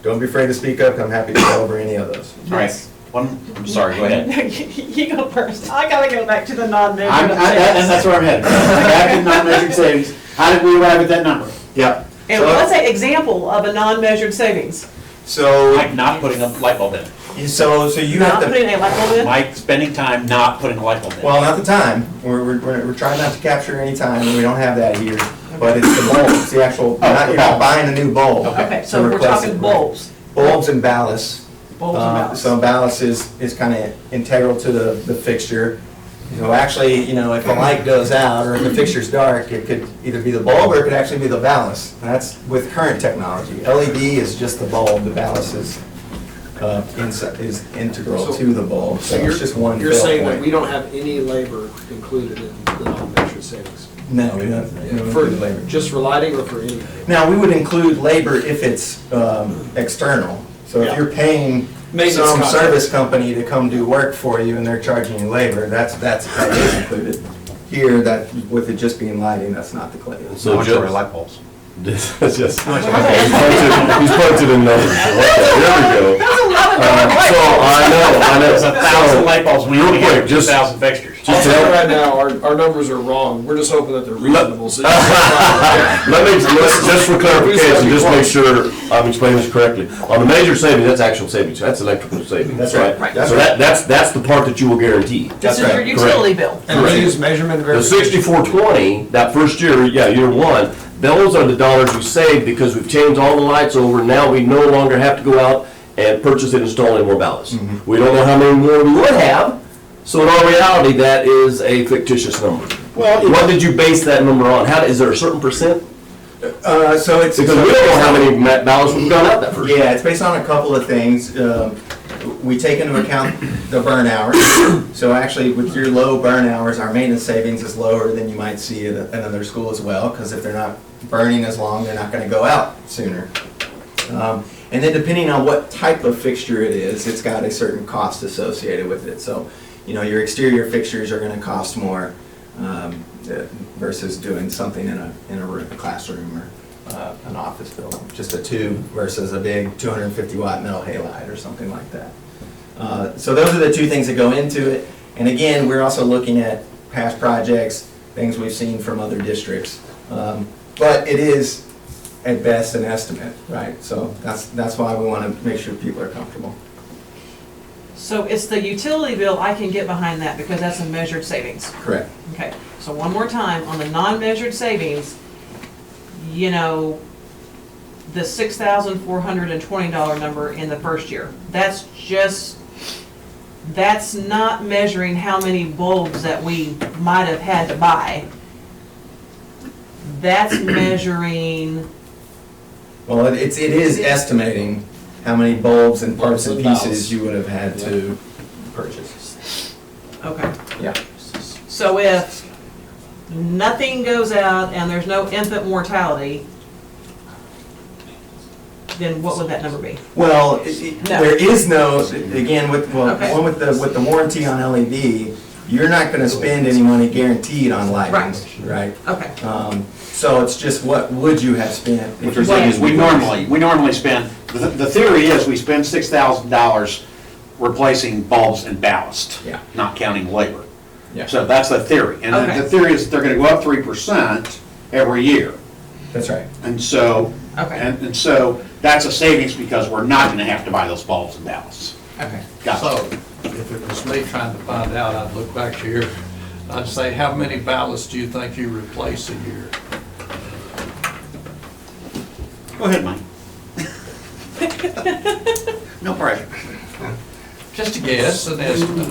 Don't be afraid to speak up. I'm happy to go over any of those. All right, I'm sorry, go ahead. You go first. I gotta go back to the non-measured. And that's where I'm headed. Back in non-measured savings, how did we arrive at that number? Yep. And what's an example of a non-measured savings? So, Like not putting a light bulb in. so you have Not to. putting a light bulb in? Mike spending time not putting a light bulb in. Well, not the time. We're trying not to capture any time, and we don't have that here. But it's the bulb. It's the actual. You're not buying a new bulb. Okay, so to we're replace talking it. bulbs. Bulbs and ballasts. Bulbs and ballasts. So ballast is kind of integral to the fixture. So actually, you know, if a light goes out or if the fixture's dark, it could either be the bulb or it could actually be the ballast. That's with current technology. LED is just the bulb. The ballast is integral to the bulb. So it's just one. You're fill saying that point. we don't have any labor included in the non-measured savings? No, we don't. For include labor. just for lighting or for anything? Now, we would include labor if it's external. So if Yeah. you're paying Maintenance some contract. service company to come do work for you and they're charging you labor, that is included. Here, that, with it just being lighting, that's not the case. So much just, are light bulbs? This is just, he's punted in numbers. Okay, there we go. That's a lot of So I know. There's 1,000 light bulbs, we Real only quick, get just- 2,000 fixtures. I'll Just tell you tell, right now, our numbers are wrong. We're just hoping that they're reasonable. So let's, just for clarification, just make sure I'm explaining this correctly. On the major savings, that's actual savings, that's electrical savings, That's right? right. So that's the part that you will guarantee. This is your right. utility bill. And we use measurement The verification. 6420, that first year, yeah, year one, those are the dollars we save because we've changed all the lights over. Now we no longer have to go out and purchase and install any more ballasts. We don't know how many more we would have, so in all reality, that is a fictitious number. Well, What did you base that number on? Is there a certain percent? So it's. Because we don't know how many ballasts we've gone out that first year. Yeah, it's based on a couple of things. We take into account the burn hours. So actually, with your low burn hours, our maintenance savings is lower than you might see at another school as well, because if they're not burning as long, they're not going to go out sooner. And then depending on what type of fixture it is, it's got a certain cost associated with it. So, you know, your exterior fixtures are going to cost more versus doing something in a classroom or an office building. Just a tube versus a big 250 watt metal halide or something like that. So those are the two things that go into it. And again, we're also looking at past projects, things we've seen from other districts. But it is at best an estimate, right? So that's why we want to make sure people are comfortable. So it's the utility bill, I can get behind that because that's a measured savings. Correct. Okay, so one more time, on the non-measured savings, you know, the $6,420 number in the first year, that's not measuring how many bulbs that we might have had to buy. That's measuring, Well, it is estimating how many bulbs and parts and Bulbs and pieces ballasts. you would have had to purchase. okay. Yeah. So if nothing goes out and there's no infant mortality, then what would that number be? Well, No. there is no, again, Okay. one with the warranty on LED, you're not gonna spend any money guaranteed on lighting, right? Okay. So it's just what would you have spent? if What you're you're saying is saying- we normally spend, the theory is we spend $6,000 replacing bulbs and ballast. Yeah. Not counting labor. Yeah. So that's the theory. And Okay. the theory is that they're gonna go up 3% every year. That's right. And so, Okay. and so that's a savings because we're not gonna have to buy those bulbs and ballasts. Okay. Gotcha. So, if it was me trying to find out, I'd look back here, I'd say, how many ballasts do you think you replace a year? Go ahead, Mike. No pressure. Just a guess, an estimate.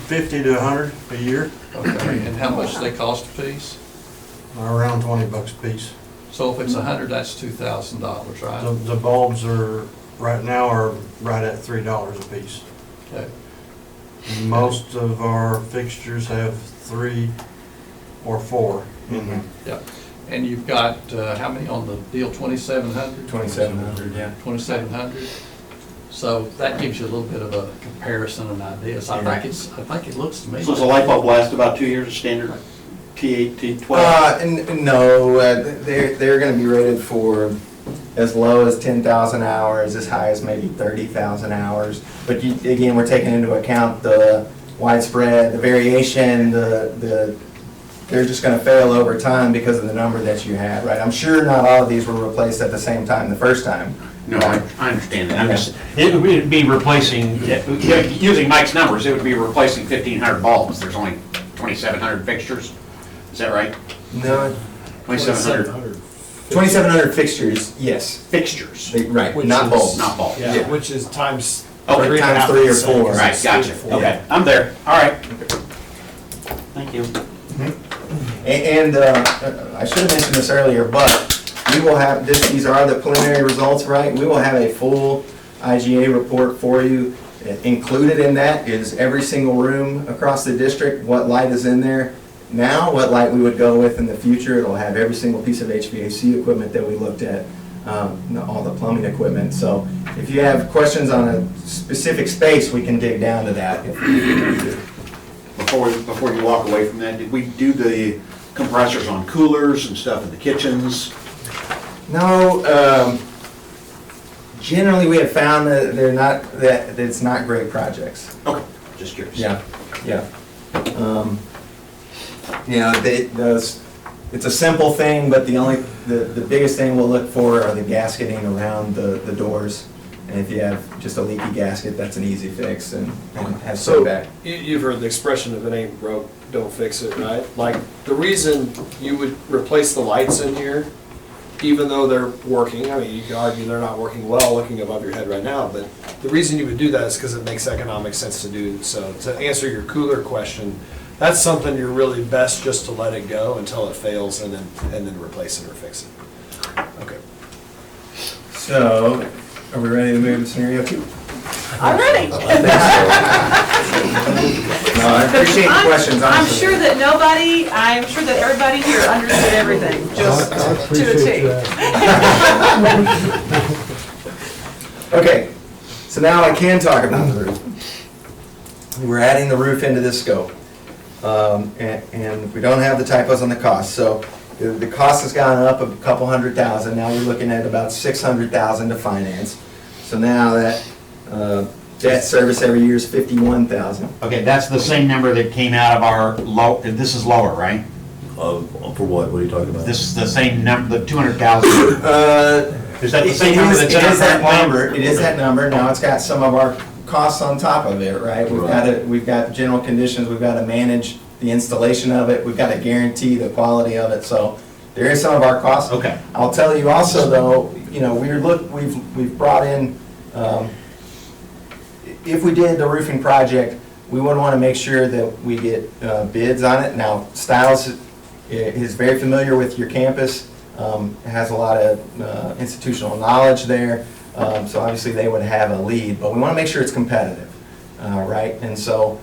50 to 100 a year, Okay, and how much they cost a piece? around 20 bucks a piece. So if it's 100, that's $2,000, The right? the bulbs are, right now, are right at $3 a piece. Okay. Most of our fixtures have 3 or 4 in them. Yeah, and you've got, how many on the deal, 2,700? 2,700, yeah. 2,700? So that gives you a little bit of a comparison and idea. So I think it looks to me. So does a light bulb last about 2 years, a standard T8, T12? No, they're gonna be rated for as low as 10,000 hours, as high as maybe 30,000 hours. But again, we're taking into account the widespread, the variation, they're just gonna fail over time because of the number that you have, right? I'm sure not all of these were replaced at the same time the first time. No, I understand that. I'm just, it would be replacing, using Mike's numbers, it would be replacing 1,500 bulbs. There's only 2,700 fixtures. Is that right? No, 2,700 2,700 fixtures, yes. fixtures. Right, Which not is- bulbs. Not bulbs. Yeah, Yeah. which is times. Okay, and a times half 3 or percent, 4. Right, gotcha. Okay, I'm there. All right. Thank you. And I should have mentioned this earlier, but we will have, these are the preliminary results, right? We will have a full IGA report for you. Included in that is every single room across the district, what light is in there now, what light we would go with in the future. It'll have every single piece of HVAC equipment that we looked at, all the plumbing equipment. So if you have questions on a specific space, we can dig down to that if we need to. Before you walk away from that, did we do the compressors on coolers and stuff in the kitchens? No, generally we have found that they're not, that it's not great projects. Okay, just curious. Yeah, yeah. You know, it's a simple thing, but the biggest thing we'll look for are the gasketing around the doors. And if you have just a leaky gasket, that's an easy fix and have So, back. you've heard the expression, if it ain't broke, don't fix it, right? Like, the reason you would replace the lights in here, even though they're working, I mean, you could argue they're not working well looking above your head right now, but the reason you would do that is because it makes economic sense to do so. To answer your cooler question, that's something you're really best just to let it go until it fails and then replace it or fix it. Okay. So, are we ready to move to scenario 2? I'm ready. No, I appreciate the questions, I'm honestly. sure that everybody here understood everything, just to a T. Okay, so now I can talk about the roof. We're adding the roof into this scope. And we don't have the typos on the cost, so the cost has gone up a couple $100,000, now we're looking at about $600,000 to finance. So now that debt service every year is $51,000. Okay, that's the same number that came out of our this is lower, right? For what? What are you talking about? This is the same number, the 200,000. Is that the same It number is- that's it in our is that current plan? number. It is that number, now it's got some of our costs on top of it, right? We've got general conditions, we've got to manage the installation of it, we've got to guarantee the quality of it, so there is some of our costs. Okay. I'll tell you also though, you know, we've brought in, if we did the roofing project, we would want to make sure that we get bids on it. Now, Stiles is very familiar with your campus, has a lot of institutional knowledge there, so obviously they would have a lead, but we want to make sure it's competitive, right? And so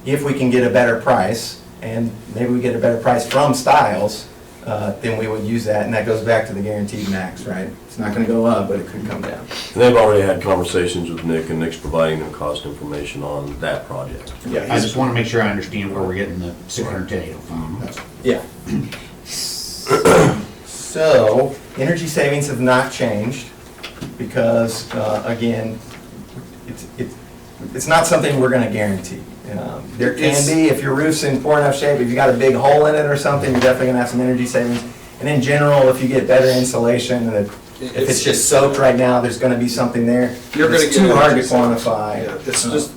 if we can get a better price, and maybe we get a better price from Stiles, then we would use that, and that goes back to the guaranteed max, right? It's not gonna go up, but it could come down. And they've already had conversations with Nick, and Nick's providing them cost information on that project. Yeah, I just want to make sure I understand where we're getting the 610 from. Yeah. So, energy savings have not changed because, again, it's not something we're gonna guarantee. There can be, if your roof's in poor enough shape, if you got a big hole in it or something, you're definitely gonna have some energy savings. And in general, if you get better insulation, and if it's just soaked right now, there's gonna be something there. You're gonna It's get too hard to energy savings. quantify. Yeah, it's just,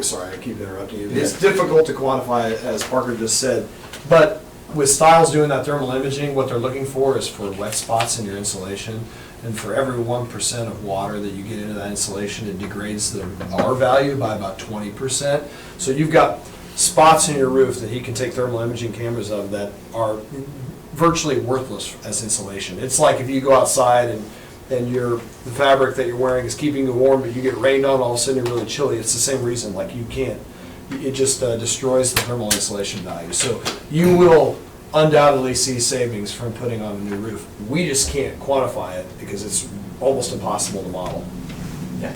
sorry, I keep interrupting you. Yeah. It's difficult to quantify, as Parker just said. But with Stiles doing that thermal imaging, what they're looking for is for wet spots in your insulation. And for every 1% of water that you get into that insulation, it degrades the R value by about 20%. So you've got spots in your roof that he can take thermal imaging cameras of that are virtually worthless as insulation. It's like if you go outside and the fabric that you're wearing is keeping you warm, but you get rained on, all of a sudden you're really chilly. It's the same reason, like you can't, it just destroys the thermal insulation value. So you will undoubtedly see savings from putting on a new roof. We just can't quantify it because it's almost impossible to model. Yeah.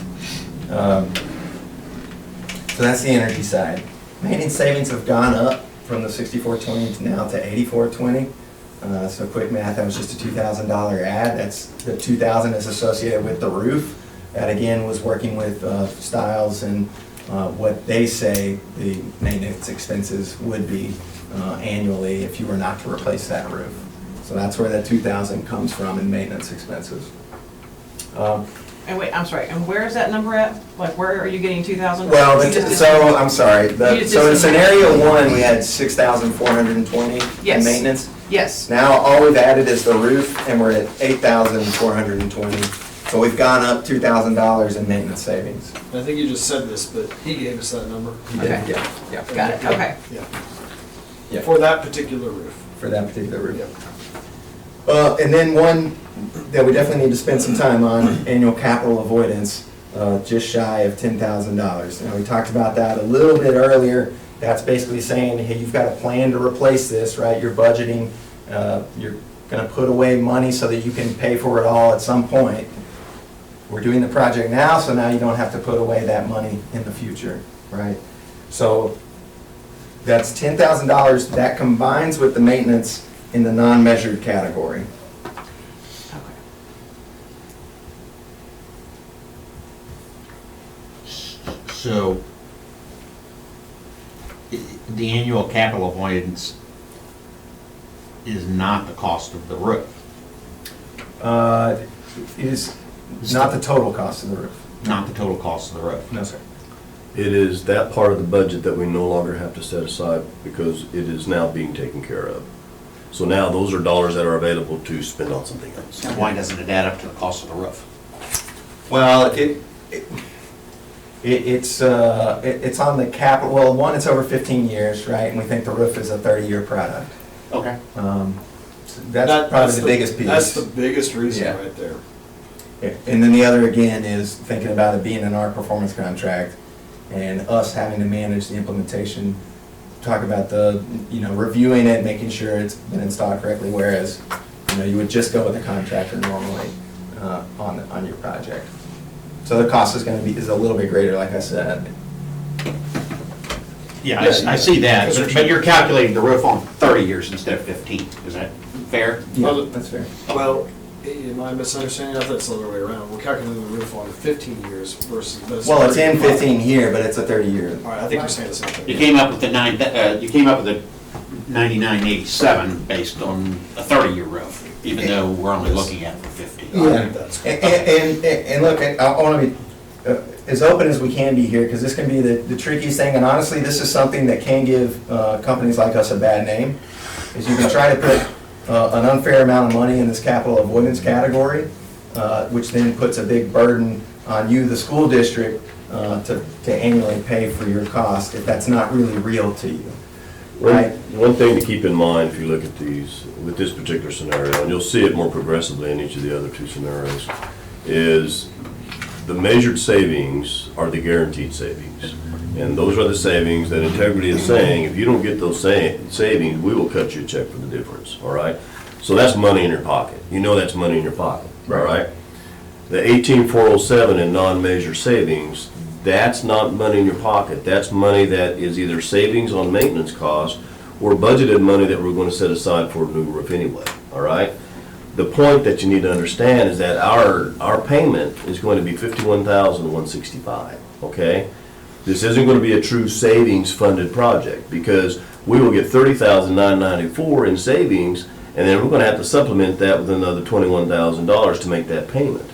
So that's the energy side. Maintenance savings have gone up from the 6420 now to 8420. So quick math, that was just a $2,000 ad. That's, the 2,000 is associated with the roof. That again was working with Stiles and what they say the maintenance expenses would be annually if you were not to replace that roof. So that's where that 2,000 comes from in maintenance expenses. And wait, I'm sorry, and where is that number at? Like, where are you getting 2,000? Well, You I'm sorry. So in scenario one, we had 6,420 Yes. in maintenance. Yes, Now, all we've added is the roof, and we're at 8,420. So we've gone up $2,000 in maintenance savings. I think you just said this, but he gave us that number. Okay. Yeah, yeah, got it, okay. Yeah. For that particular roof. for that particular roof. And then one that we definitely need to spend some time on, annual capital avoidance, just shy of $10,000. Now, we talked about that a little bit earlier. That's basically saying, hey, you've got a plan to replace this, right? You're budgeting, you're gonna put away money so that you can pay for it all at some point. We're doing the project now, so now you don't have to put away that money in the future, right? So that's $10,000. That combines with the maintenance in the non-measured category. Okay. So, the annual capital avoidance is not the cost of the roof. Is not the total cost of the roof. Not the total cost of the roof. No, sir. It is that part of the budget that we no longer have to set aside because it is now being taken care of. So now those are dollars that are available to spend on something else. Now, why doesn't it add up to the cost of the roof? Well, it's on the capital, well, one, it's over 15 years, right? And we think the roof is a 30-year product. Okay. That's probably the biggest piece. That's the biggest reason Yeah. right there. And then the other, again, is thinking about it being an our performance contract and us having to manage the implementation, talk about the, reviewing it, making sure it's been installed correctly, whereas, you would just go with a contractor normally on your project. So the cost is is a little bit greater, like I said. Yeah, I see that, but you're calculating the roof on 30 years instead of 15. Is that fair? Yeah, that's fair. Well, am I misunderstanding? I thought it's the other way around. We're calculating the roof on 15 years versus. Well, it's in 15 here, but it's a 30-year. All right, I think you're saying the same thing. You came up with the 9987 based on a 30-year roof, even though we're only looking at it for 50. Yeah. That's And look, I want to be as open as we can be here, because this can be the trickiest thing, and honestly, this is something that can give companies like us a bad name, is you can try to put an unfair amount of money in this capital avoidance category, which then puts a big burden on you, the school district, to annually pay for your cost, if that's not really real to you. Right. One thing to keep in mind if you look at these, with this particular scenario, and you'll see it more progressively in each of the other two scenarios, is the measured savings are the guaranteed savings. And those are the savings that Integrity is saying, if you don't get those savings, we will cut you a check for the difference, all right? So that's money in your pocket. You know that's money in your pocket, all right? The 18,407 in non-measure savings, that's not money in your pocket. That's money that is either savings on maintenance costs or budgeted money that we're going to set aside for a new roof anyway, all right? The point that you need to understand is that our payment is going to be $51,165, okay? This isn't going to be a true savings funded project because we will get $30,994 in savings, and then we're going to have to supplement that with another $21,000 to make that payment,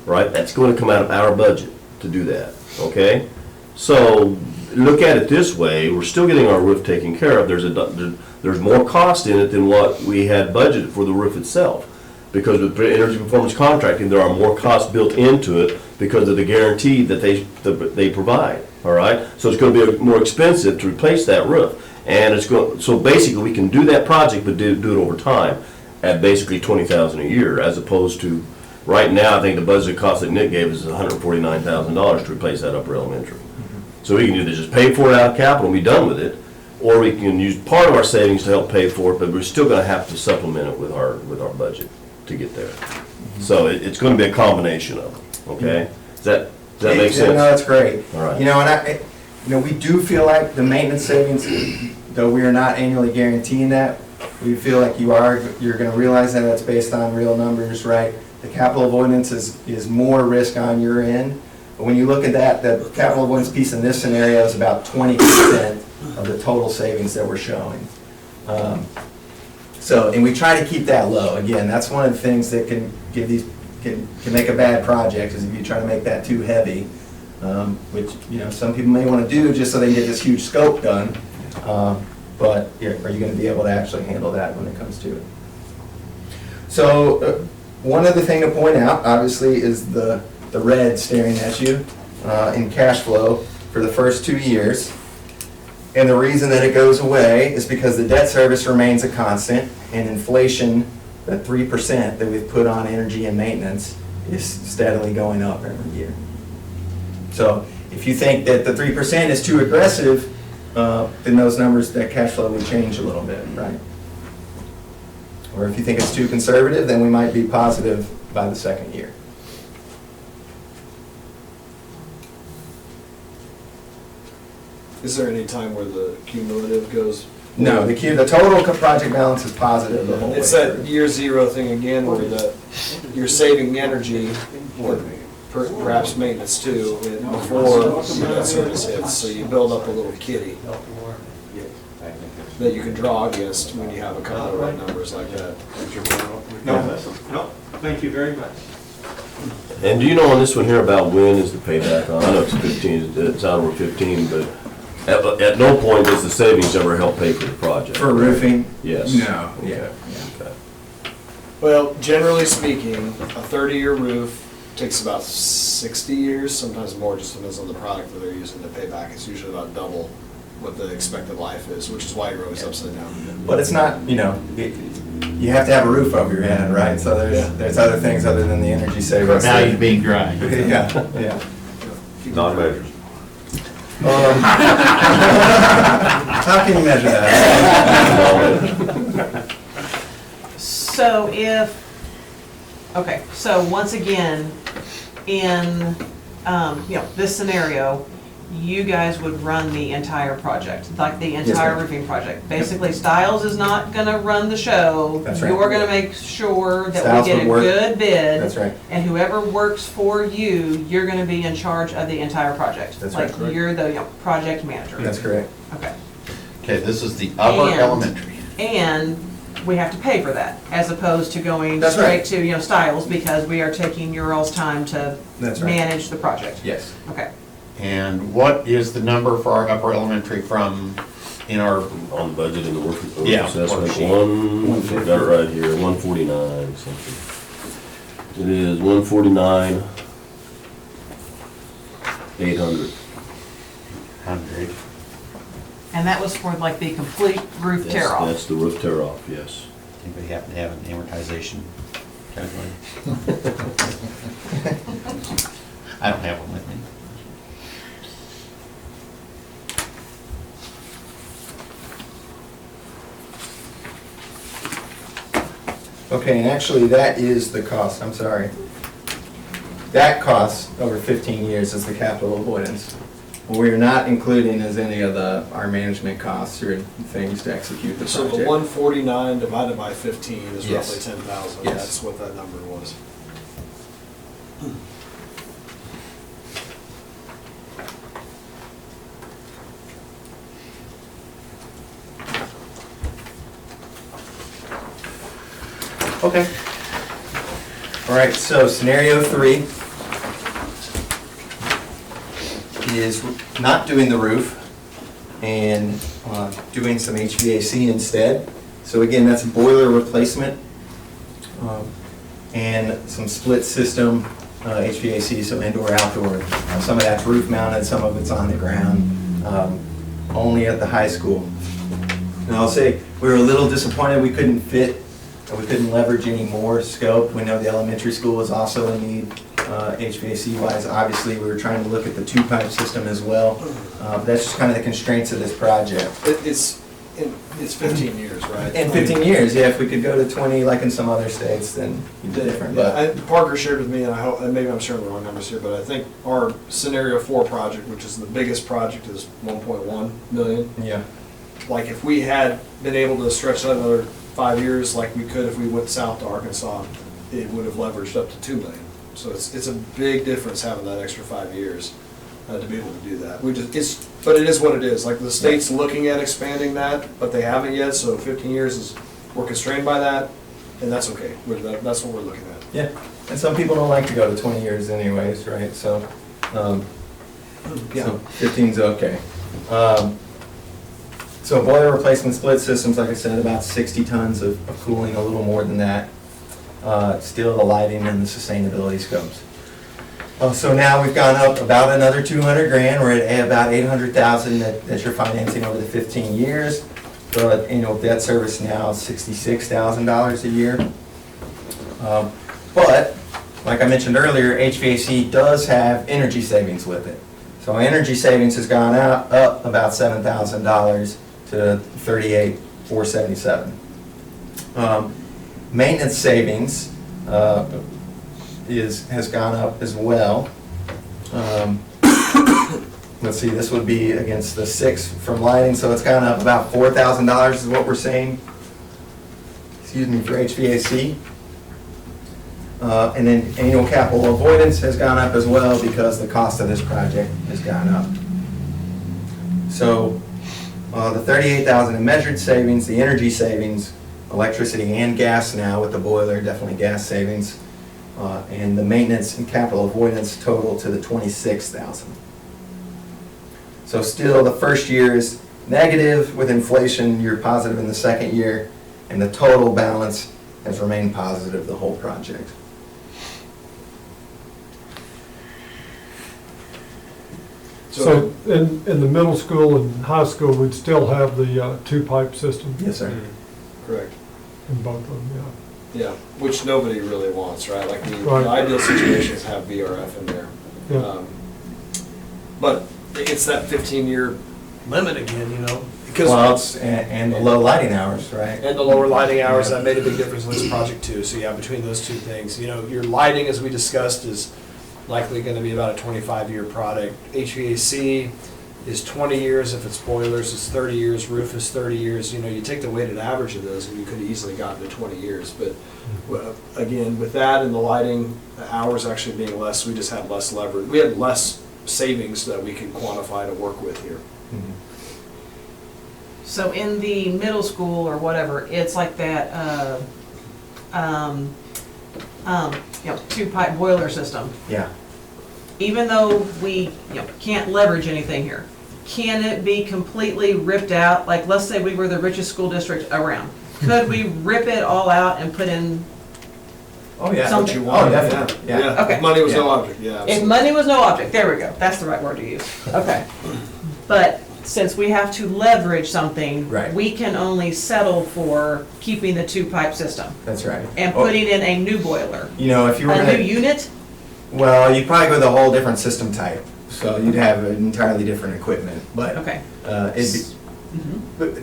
right? That's going to come out of our budget to do that, okay? So look at it this way, we're still getting our roof taken care of. There's more cost in it than what we had budgeted for the roof itself. Because with energy performance contracting, there are more costs built into it because of the guarantee that they provide, all right? So it's going to be more expensive to replace that roof. And it's going, so basically we can do that project, but do it over time at basically $20,000 a year, as opposed to, right now, I think the budget cost that Nick gave us is $149,000 to replace that upper elementary. So we can either just pay for it out of capital and be done with it, or we can use part of our savings to help pay for it, but we're still gonna have to supplement it with our budget to get there. So it's gonna be a combination of them, okay? Does that make sense? No, that's great. All right. You know, and we do feel like the maintenance savings, though we are not annually guaranteeing that, we feel like you're gonna realize that that's based on real numbers, right? The capital avoidance is more risk on your end. But when you look at that, the capital avoidance piece in this scenario is about 20% of the total savings that we're showing. And we try to keep that low. Again, that's one of the things that can make a bad project, is if you try to make that too heavy, which, some people may want to do just so they can get this huge scope done. But are you going to be able to actually handle that when it comes to it? So one other thing to point out, obviously, is the red staring at you in cash flow for the first 2 years. And the reason that it goes away is because the debt service remains a constant, and inflation, the 3% that we've put on energy and maintenance, is steadily going up every year. So if you think that the 3% is too aggressive, then those numbers, that cash flow would change a little bit, right? Or if you think it's too conservative, then we might be positive by the second year. Is there any time where the cumulative goes? No, the total project balance is positive the whole way It's that through. year zero thing again, where you're saving energy, or perhaps maintenance too, before that service hits. So you build up a little kitty that you can draw against when you have a couple of red numbers like that. No, thank you very much. And do you know on this one here about when is the payback on? I know it's 15, it's out over 15, but at no point does the savings ever help pay for the project. For roofing? Yes. No, yeah. Okay. Well, generally speaking, a 30-year roof takes about 60 years, sometimes more, just depends on the product that they're using to pay back. It's usually about double what the expected life is, which is why you're always upside down. But it's not, you have to have a roof over your head, right? So there's other things other than the energy savings. Now you're being dry. Yeah. Non-measures. How can you measure that? So once again, in, this scenario, you guys would run the entire project, like the entire ma'am. roofing project. Basically, Stiles is not gonna run the show. That's right. You're gonna make sure that Stiles we get a would work. good bid. That's right. And whoever works for you, you're gonna be in charge of the entire project. That's right. Like, you're the project manager. That's correct. Okay. Okay, this is the upper And- elementary. And we have to pay for that, as opposed to going That's right. straight to, Stiles, because we are taking your all's time to That's right. manage the project. Yes. Okay. And what is the number for our upper elementary in our, On the budget and the work Yeah, assessment, worksheet. I've got it right here, 149 something. It is 149, 800. 100? And that was for like the complete roof tear off. That's the roof tear off, yes. Anybody happen to have an amortization calculator? I don't have one with me. Okay, and actually, that is the cost, I'm sorry. That cost over 15 years is the capital avoidance. What we're not including is any of our management costs or things to execute the So the project. 149 divided by 15 is Yes. roughly 10,000. Yes. That's what that number was. Okay. All right, so scenario 3 is not doing the roof and doing some HVAC instead. So again, that's a boiler replacement and some split system HVAC, so indoor, outdoor. Some of that's roof mounted, some of it's on the ground, only at the high school. And I'll say, we were a little disappointed we couldn't fit, we couldn't leverage any more scope. We know the elementary school is also in need HVAC wise. Obviously, we were trying to look at the two-pipe system as well. That's just kind of the constraints of this project. It's 15 years, right? In 15 years, yeah, if we could go to 20 like in some other states, then it'd be different. But Parker shared with me, and I hope, and maybe I'm sharing the wrong numbers here, but I think our scenario 4 project, which is the biggest project, is 1.1 million. yeah, Like if we had been able to stretch that another 5 years, like we could if we went south to Arkansas, it would have leveraged up to 2 million. So it's a big difference having that extra 5 years to be able to do that. But it is what it is. Like the state's looking at expanding that, but they haven't yet. So 15 years is, we're constrained by that, and that's okay. That's what we're looking at. yeah. And some people don't like to go to 20 years anyways, right? So, so 15's okay. So boiler replacement split systems, like I said, about 60 tons of cooling, a little more than that. Still the lighting and the sustainability scopes. So now we've gone up about another 200 grand. We're at about 800,000 that you're financing over the 15 years. But annual debt service now is $66,000 a year. But like I mentioned earlier, HVAC does have energy savings with it. So energy savings has gone up about $7,000 to $38,477. Maintenance savings has gone up as well. Let's see, this would be against the 6 from lighting, so it's gone up about $4,000 is what we're saying. Excuse me, for HVAC. And then annual capital avoidance has gone up as well because the cost of this project has gone up. So the $38,000 in measured savings, the energy savings, electricity and gas now with the boiler, definitely gas savings, and the maintenance and capital avoidance total to the $26,000. So still the first year is negative with inflation, you're positive in the second year, and the total balance has remained positive the whole project. So in the middle school and high school, we'd still have the two-pipe system Yes, sir. Correct. in both of them, yeah. Yeah, which nobody really wants, right? Like the Right. ideal situation is have VRF in there. Yeah. But it's that 15-year limit again, you know? Because Well, and the low lighting hours, right? and the lower lighting hours, that made a big difference in this project too. So yeah, between those two things, you know, your lighting, as we discussed, is likely going to be about a 25-year product. HVAC is 20 years if it's boilers, it's 30 years, roof is 30 years. You know, you take the weighted average of those and you could have easily gotten to 20 years. But again, with that and the lighting, the hours actually being less, we just had less leverage. We had less savings that we can quantify to work with here. Mhm. So in the middle school or whatever, it's like that, two-pipe boiler system. Yeah. Even though we, can't leverage anything here, can it be completely ripped out? Like, let's say we were the richest school district around. Could we rip it all out and put in, Oh, yeah. Something. What you want, Oh, definitely, yeah. Okay. If money was no Yeah. object, yeah. if absolutely. money was no object, there we go, that's the right word to use. Okay. But since we have to leverage something, Right. we can only settle for keeping the two-pipe system That's right. and Oh, putting in a new boiler. You know, if you were A new gonna, unit? well, you'd probably go with a whole different system type. So you'd have entirely different equipment, but Okay. it'd be, But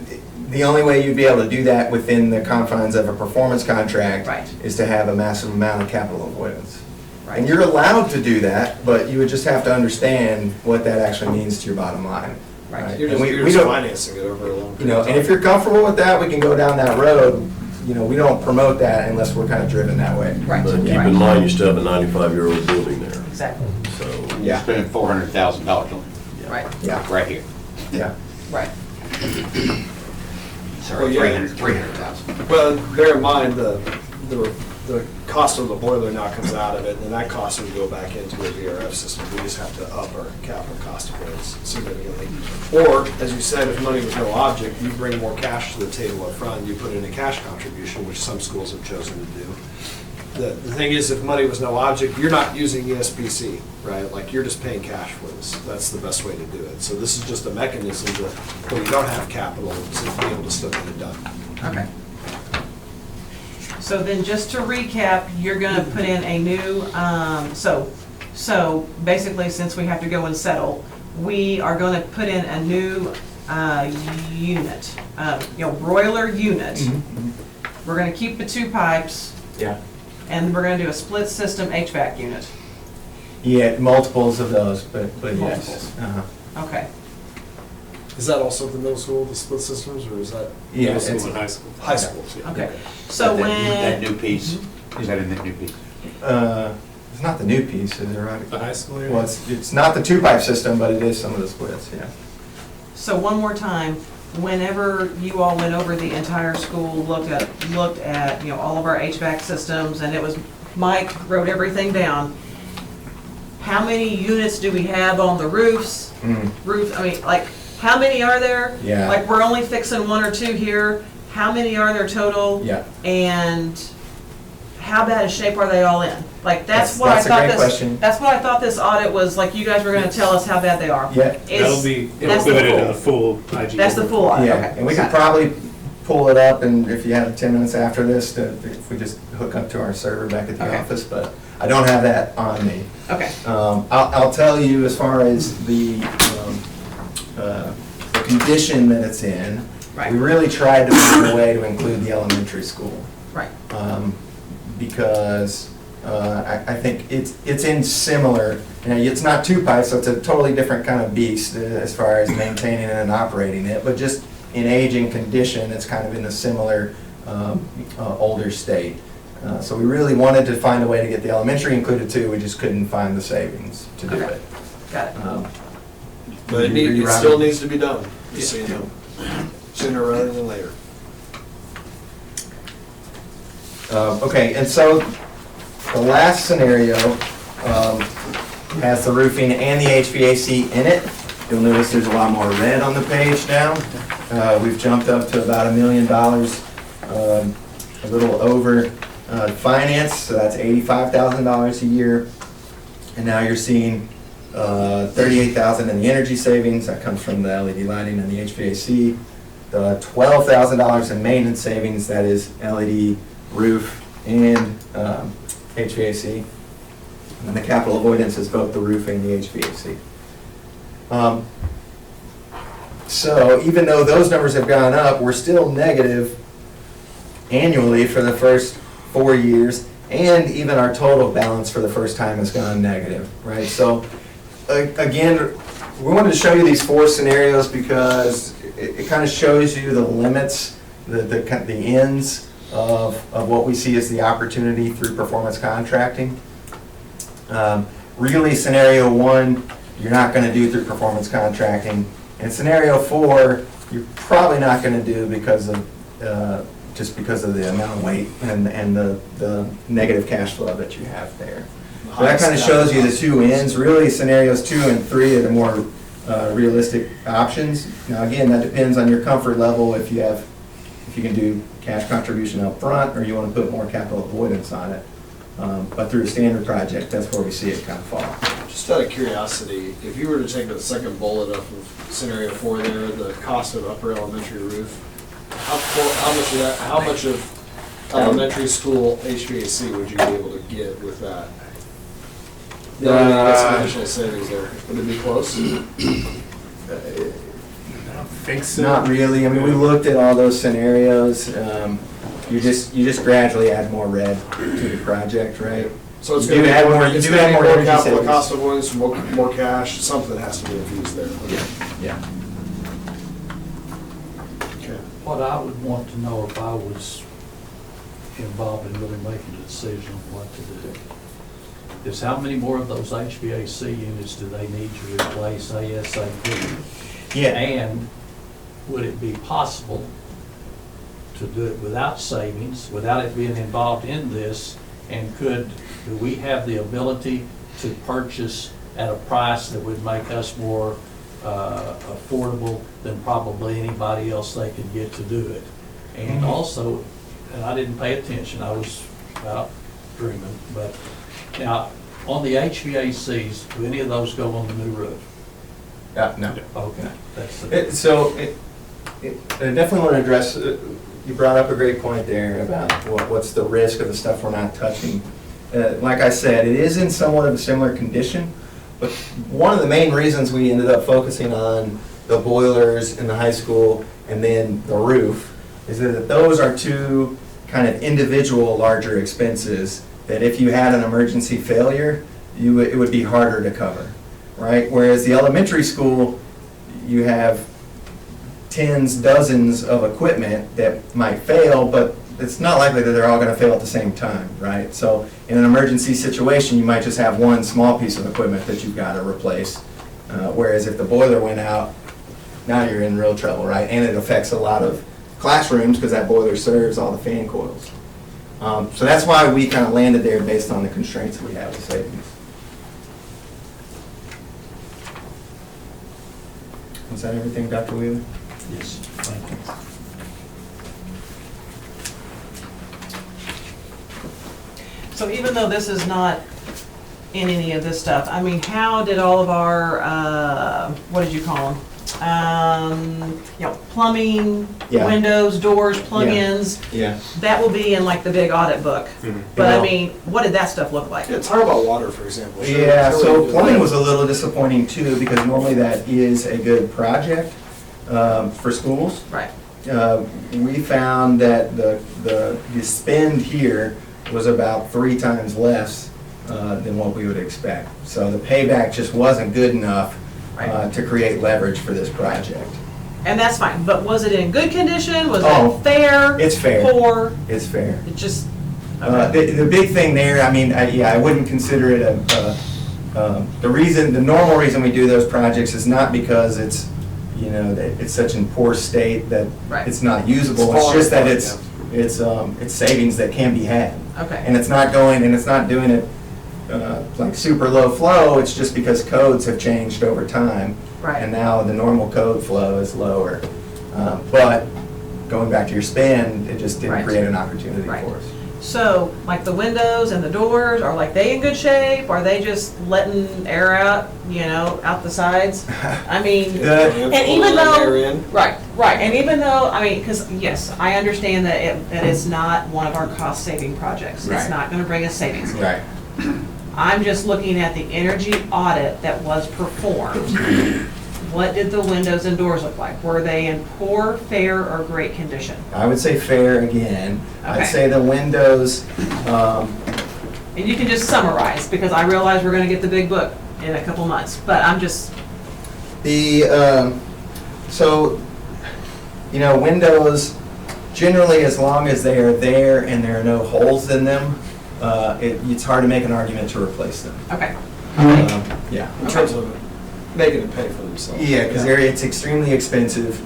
the only way you'd be able to do that within the confines of a performance contract Right. is to have a massive amount of capital avoidance. Right. And you're allowed to do that, but you would just have to understand what that actually means to your bottom line. Right. You're And just, we you're just don't- financing it over a long You period know, of and time. if you're comfortable with that, we can go down that road. You know, we don't promote that unless we're kind of driven that way. Right. But keep Right. in mind, you still have a 95-year-old building there, Exactly, so. You're Yeah. spending $400,000 on right, Yeah, it, right here. yeah. right. Well, Sorry, yeah. 300,000. Well, bear in mind, the cost of the boiler now comes out of it, and that cost would go back into a VRF system. We just have to up our capital cost of goods significantly. Or, as you said, if money was no object, you bring more cash to the table up front, you put in a cash contribution, which some schools have chosen to do. The thing is, if money was no object, you're not using ESPC, right? Like, you're just paying cash for this. That's the best way to do it. So this is just a mechanism to, when you don't have capital, to be able to still get it done. Okay. So then, just to recap, you're gonna put in a new, so basically, since we have to go and settle, we are gonna put in a new unit, broiler unit. We're gonna keep the 2 pipes, Yeah. and we're gonna do a split system HVAC unit. Yeah, multiples of those, but yes. Multiples. Uh-huh. Okay. Is that also the middle school, the split systems, or is that? Yeah, middle school it's- and high school? High schools, yeah. Okay. So That when, new piece, is that in that new piece? It's not the new piece, is it, right? The high school area? Well, it's not the 2-pipe system, but it is some of the splits, yeah. so one more time, whenever you all went over the entire school, looked at, all of our HVAC systems, and it was, Mike wrote everything down. How many units do we have on the roofs? How many are there? Yeah. Like, we're only fixing 1 or 2 here. How many are there total? Yeah. And how bad a shape are they all in? Like, that's what I That's a thought great this, question. that's what I thought this audit was, like, you guys were gonna tell us how bad they are. Yeah. Is- that's the included in full- the full IG. That's the full audit, Yeah, okay. and we got could it. probably pull it up, and if you have 10 minutes after this, if we just hook up to our server back at the Okay. office, but I don't have that on me. Okay, I'll tell you, as far as the condition that it's in, Right. we really tried to find a way to include the elementary school. right, Because I think it's in similar, it's not 2-pipe, so it's a totally different kind of beast as far as maintaining it and operating it, but just in age and condition, it's kind of in a similar older state. So we really wanted to find a way to get the elementary included too, we just couldn't find the savings to do Okay. it. got it. But it still needs to be done, just so you know, sooner rather than later. Okay, and so the last scenario has the roofing and the HVAC in it. You'll notice there's a lot more red on the page now. We've jumped up to about $1 million, a little over finance, so that's $85,000 a year. And now you're seeing $38,000 in the energy savings, that comes from the LED lighting and the HVAC. The $12,000 in maintenance savings, that is LED roof and HVAC. And the capital avoidance is both the roof and the HVAC. So even though those numbers have gone up, we're still negative annually for the first 4 years, and even our total balance for the first time has gone negative, right? So again, we wanted to show you these 4 scenarios because it kind of shows you the limits, the ends of what we see as the opportunity through performance contracting. Really, scenario 1, you're not going to do through performance contracting. And scenario 4, you're probably not going to do because of just because of the amount of weight and the negative cash flow that you have there. So that kind of shows you the 2 ends. Really, scenarios 2 and 3 are the more realistic options. Now, again, that depends on your comfort level. If you can do cash contribution up front, or you want to put more capital avoidance on it. But through a standard project, that's where we see it kind of fall. Just out of curiosity, if you were to take the second bullet up of scenario 4 there, the cost of upper elementary roof, how much of elementary school HVAC would you be able to get with that? That's additional savings there. Would it be close? think so. Not really. I mean, we looked at all those scenarios. You just gradually add more red to the project, right? So it's You gonna do be add more, more- it's you do gonna add be more more energy capital savings. cost avoidance, more cash, something has to be infused there. Yeah. Okay. What I would want to know if I was involved in really making a decision on what to do is how many more of those HVAC units do they need to replace ASAP? Yeah. And would it be possible to do it without savings, without it being involved in this? And do we have the ability to purchase at a price that would make us more affordable than probably anybody else they could get to do it? And also, and I didn't pay attention, I was out dreaming, but now, on the HVACs, do any of those go on the new roof? No. Okay, that's it. I definitely want to address, you brought up a great point there about what's the risk of the stuff we're not touching. Like I said, it is in somewhat of a similar condition, but one of the main reasons we ended up focusing on the boilers in the high school and then the roof is that those are two kind of individual larger expenses that if you had an emergency failure, it would be harder to cover, right? Whereas the elementary school, you have tens, dozens of equipment that might fail, but it's not likely that they're all going to fail at the same time, right? So in an emergency situation, you might just have one small piece of equipment that you've got to replace. Whereas if the boiler went out, now you're in real trouble, right? And it affects a lot of classrooms because that boiler serves all the fan coils. So that's why we kind of landed there based on the constraints that we have with savings. Was that everything, Dr. Wheeler? Yes, thank you. So even though this is not in any of this stuff, I mean, how did all of our, what did you call them? Plumbing, Yeah. windows, doors, plug-ins, Yeah. that will be in like the big audit book. But I mean, what did that stuff look like? Yeah, talk about water, for example. Sure, Yeah, sure we so do plumbing that. was a little disappointing too, because normally that is a good project for schools. Right, We found that the spend here was about 3 times less than what we would expect. So the payback just wasn't good enough right. to create leverage for this project. And that's fine, but was it in good condition? Was Oh, it fair? it's fair. Poor? It's fair. It just, The big thing there, I mean, I wouldn't consider it the normal reason we do those projects is not because it's, that it's such in poor state that Right. it's not usable. It's It's just that falling it's savings that can be had. okay. And it's not doing it like super low flow, it's just because codes have changed over time. Right. And now the normal code flow is lower. But going back to your spend, it just didn't Right. create an opportunity Right. for us. So, like the windows and the doors, are like they in good shape? Are they just letting air out, out the sides? I mean, and even though, right, and even though, I mean, because yes, I understand that it's not one of our cost-saving projects. It's Right. not going to bring us savings. Right. I'm just looking at the energy audit that was performed. What did the windows and doors look like? Were they in poor, fair, or great condition? I would say fair again. I'd Okay. say the windows, And you can just summarize, because I realize we're going to get the big book in a couple months, but I'm just, windows, generally as long as they are there and there are no holes in them, it's hard to make an argument to replace them. okay. Yeah. In terms of making it pay for themselves. Yeah, because it's extremely expensive,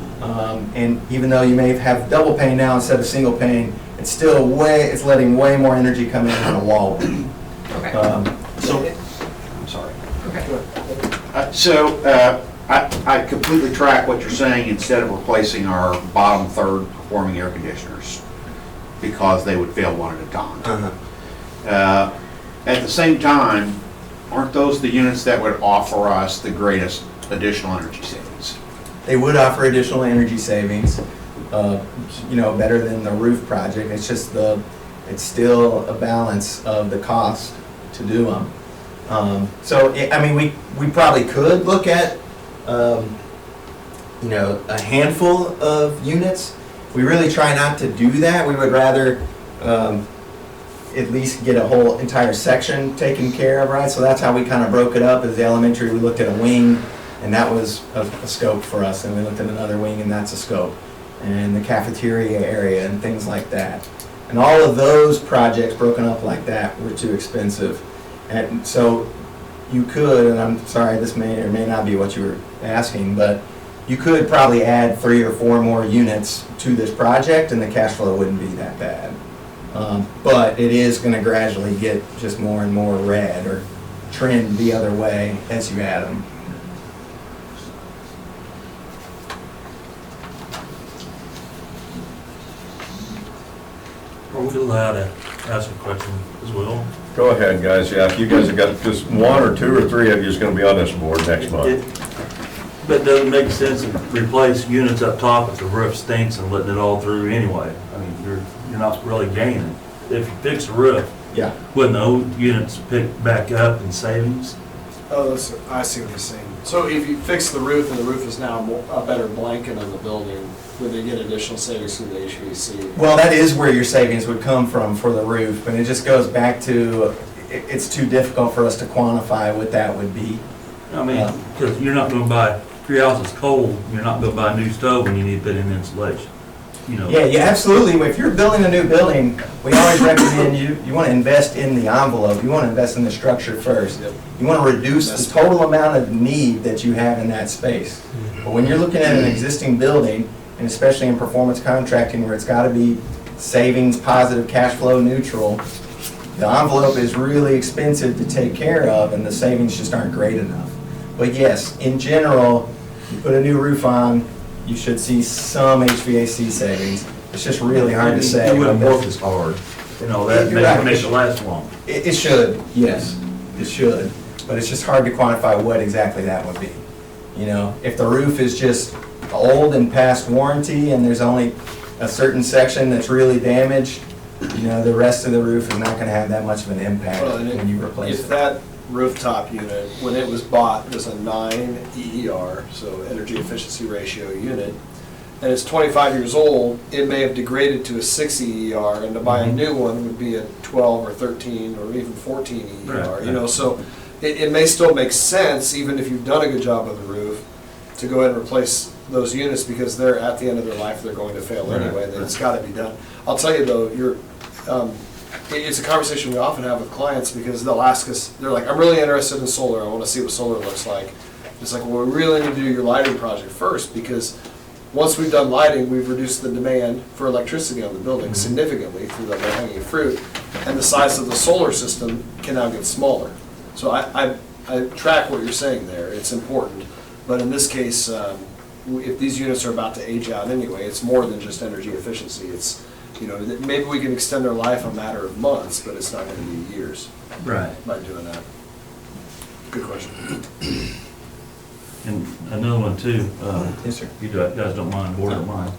and even though you may have double pane now instead of single pane, it's still it's letting way more energy come in than a wall would. Okay. I'm sorry. Okay. I completely track what you're saying, instead of replacing our bottom third performing air conditioners, because they would fail one at a time. At the same time, aren't those the units that would offer us the greatest additional energy savings? They would offer additional energy savings, better than the roof project. It's just it's still a balance of the cost to do them. We probably could look at a handful of units. We really try not to do that. We would rather at least get a whole entire section taken care of, right? So that's how we kind of broke it up. As the elementary, we looked at a wing, and that was a scope for us. And we looked at another wing, and that's a scope. And the cafeteria area and things like that. And all of those projects broken up like that were too expensive. And so you could, and I'm sorry, this may or may not be what you were asking, but you could probably add 3 or 4 more units to this project and the cash flow wouldn't be that bad. But it is going to gradually get just more and more red or trend the other way as you add them. Are we allowed to ask a question as well? Go ahead, guys, yeah, if you guys have got, just 1 or 2 or 3 of you is gonna be on this board next month. But doesn't make sense to replace units up top if the roof stinks and letting it all through anyway. I mean, you're not really gaining. If you fix the roof, Yeah. wouldn't the old units pick back up in savings? Oh, I see what you're saying. So if you fix the roof and the roof is now a better blanket on the building, would they get additional savings through the HVAC? Well, that is where your savings would come from for the roof, but it just goes back to, it's too difficult for us to quantify what that would be. I mean, because you're not gonna buy, if your house is cold, you're not gonna buy a new stove when you need to put in insulation. You know. Yeah, absolutely. If you're building a new building, we always recommend you want to invest in the envelope. You want to invest in the structure first. Yep. You want to reduce the total amount of need that you have in that space. But when you're looking at an existing building, and especially in performance contracting where it's got to be savings, positive, cash flow neutral, the envelope is really expensive to take care of and the savings just aren't great enough. But yes, in general, you put a new roof on, you should see some HVAC savings. It's just really hard to say. It wouldn't work as hard. You know, that You're right. makes it last long. It should, yes, it should. But it's just hard to quantify what exactly that would be. You know, if the roof is just old and past warranty and there's only a certain section that's really damaged, you know, the rest of the roof is not gonna have that much of an impact Well, and when you replace If it. that rooftop unit, when it was bought, was a 9 EER, so energy efficiency ratio unit, and it's 25 years old, it may have degraded to a 6 EER, and to buy a new one would be a 12 or 13 or even 14 EER, Right, you know, so it may still make sense, even if you've done a good job with the roof, to go ahead and replace those units because they're at the end of their life, they're going to fail Right, anyway, then it's right. gotta be done. I'll tell you though, it's a conversation we often have with clients because they'll ask us, they're like, I'm really interested in solar, I want to see what solar looks like. It's like, well, we really need to do your lighting project first because once we've done lighting, we've reduced the demand for electricity on the building significantly through the low-hanging fruit, and the size of the solar system can now get smaller. So I track what you're saying there, it's important, but in this case, if these units are about to age out anyway, it's more than just energy efficiency, it's, you know, maybe we can extend their life a matter of months, but it's not gonna be years Right. by doing that. Good question. And another one too, Yes, sir. you guys don't mind, board don't mind.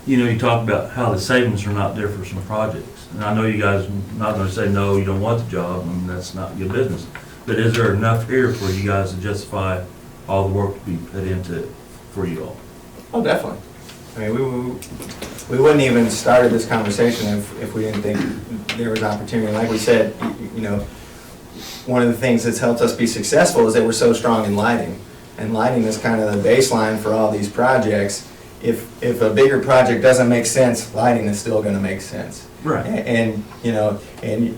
You know, you talked about how the savings are not there for some projects. And I know you guys are not gonna say, no, you don't want the job, and that's not your business. But is there enough here for you guys to justify all the work to be put into it for you all? Oh, definitely. I mean, we wouldn't even started this conversation if we didn't think there was opportunity. Like we said, you know, one of the things that's helped us be successful is that we're so strong in lighting. And lighting is kind of the baseline for all these projects. If a bigger project doesn't make sense, lighting is still gonna make sense. Right. And, you know, and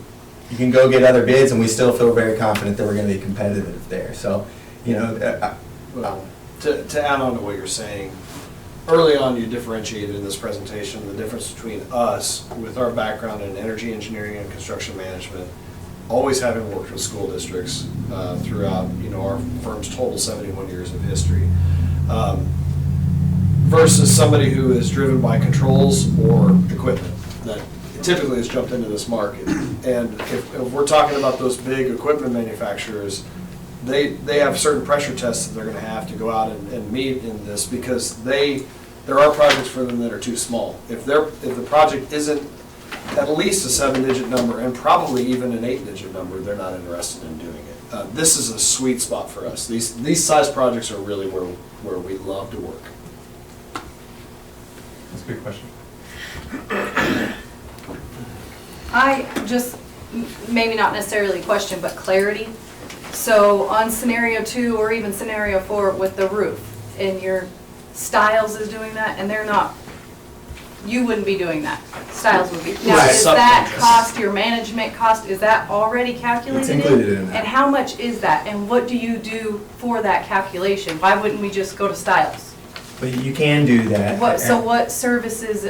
you can go get other bids and we still feel very confident that we're gonna be competitive there. So, you know, Well, to add on to what you're saying, early on you differentiated in this presentation the difference between us, with our background in energy engineering and construction management, always having worked with school districts throughout, you know, our firm's total 71 years of history, versus somebody who is driven by controls or equipment that typically has jumped into this market. And if we're talking about those big equipment manufacturers, they have certain pressure tests that they're gonna have to go out and meet in this because there are projects for them that are too small. If the project isn't at least a 7-digit number and probably even an 8-digit number, they're not interested in doing it. this is a sweet spot for us. These size projects are really where we love to work. That's a good question. I just, maybe not necessarily question, but clarity. So on scenario 2 or even scenario 4 with the roof, and your Styles is doing that, and they're not, you wouldn't be doing that. Styles would be. Now, Right. is that cost, your management cost, is that already calculated? It's included in that. And how much is that? And what do you do for that calculation? Why wouldn't we just go to Styles? But you can do that. So what services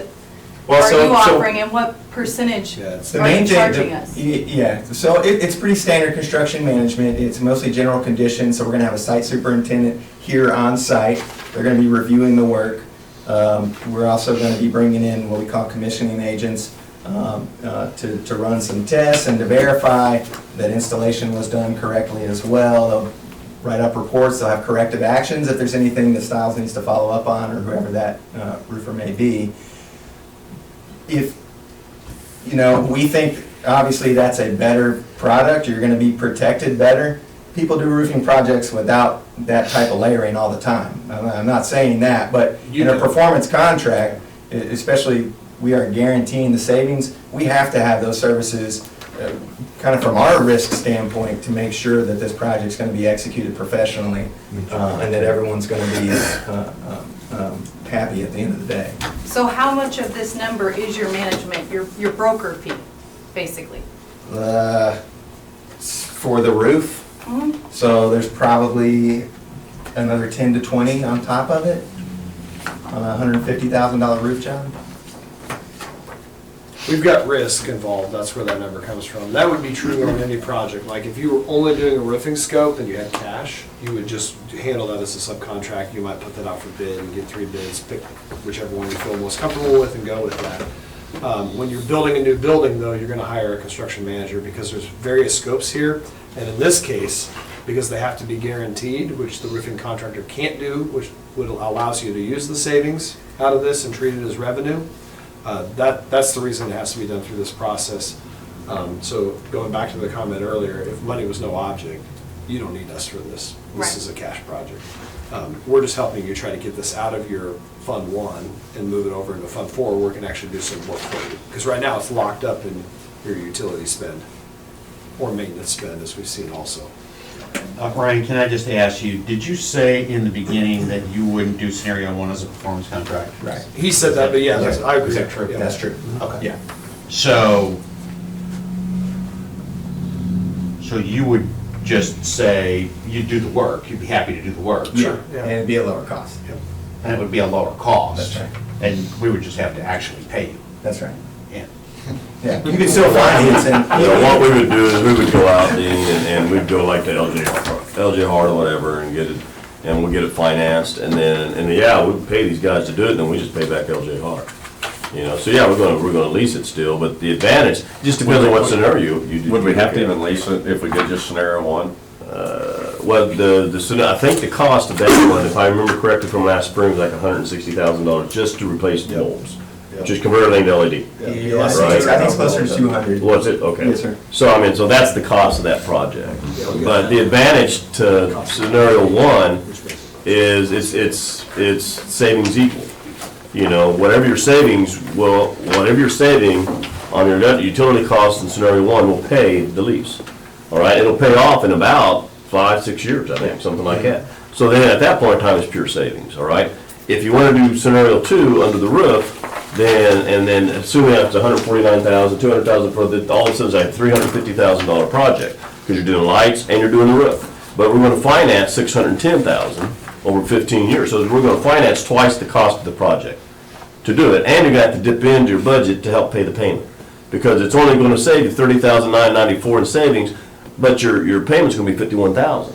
Well, are so- you so- offering, and what percentage Yeah, it's The are you main thing, charging us? yeah, so it's pretty standard construction management. It's mostly general conditions, so we're gonna have a site superintendent here on site. They're gonna be reviewing the work. We're also gonna be bringing in what we call commissioning agents to run some tests and to verify that installation was done correctly as well. They'll write up reports, they'll have corrective actions if there's anything that Styles needs to follow up on, or whoever that roofer may be. If, we think obviously that's a better product, you're gonna be protected better. People do roofing projects without that type of layering all the time. I'm not saying that, but You in a do. performance contract, especially, we are guaranteeing the savings, we have to have those services kind of from our risk standpoint to make sure that this project's gonna be executed professionally and that everyone's gonna be happy at the end of the day. So how much of this number is your management, your broker fee, basically? For the roof, Mhm. so there's probably another 10 to 20 on top of it, on a $150,000 roof job. We've got risk involved, that's where that number comes from. That would be true on any project. Like if you were only doing a roofing scope and you had cash, you would just handle that as a subcontract. You might put that out for bid and get 3 bids, pick whichever one you feel most comfortable with and go with that. When you're building a new building though, you're gonna hire a construction manager because there's various scopes here. And in this case, because they have to be guaranteed, which the roofing contractor can't do, which allows you to use the savings out of this and treat it as revenue. That's the reason it has to be done through this process. So going back to the comment earlier, if money was no object, you don't need us for this. This Right. is a cash project. We're just helping you try to get this out of your Fund 1 and move it over into Fund 4 where we can actually do some work for you. Because right now it's locked up in your utility spend or maintenance spend, as we've seen also. Brian, can I just ask you, did you say in the beginning that you wouldn't do scenario 1 as a performance contract? Right. He said that, but yeah, I agree. Is that true? Yeah. That's true. Okay. Yeah. So you would just say, you'd do the work, you'd be happy to do the work? Yeah, Yeah. and it'd be a lower cost. And it would be a lower cost? That's right. And we would just have to actually pay you? That's right. Yeah. Yeah, you can still finance and. What we would do is we would go out and we'd go like to LJ Hart or whatever and get it, and we'll get it financed and then, yeah, we'd pay these guys to do it and then we just pay back LJ Hart. So yeah, we're gonna lease it still, but the advantage, just depends on what scenario you do. Would we have to even lease it if we did just scenario 1? Well, I think the cost of that one, if I remember correctly from last spring, was like $160,000 just to replace the bulbs. Just convert everything to LED. Yeah, I think it's closer to 200. Was it? Okay. Yes, sir. So that's the cost of that project. But the advantage to scenario 1 is it's savings equal. Whatever you're saving on your utility costs in scenario 1 will pay the lease. All right, it'll pay off in about 5-6 years, I think, something like that. So then at that point in time, it's pure savings, all right? If you want to do scenario 2 under the roof, then assuming it's $149,000, $200,000 for all of a sudden it's a $350,000 project because you're doing lights and you're doing the roof. But we're going to finance $610,000 over 15 years, so we're going to finance twice the cost of the project to do it, and you're going to have to dip into your budget to help pay the payment because it's only going to save you $30,994 in savings, but your payment's going to be $51,000.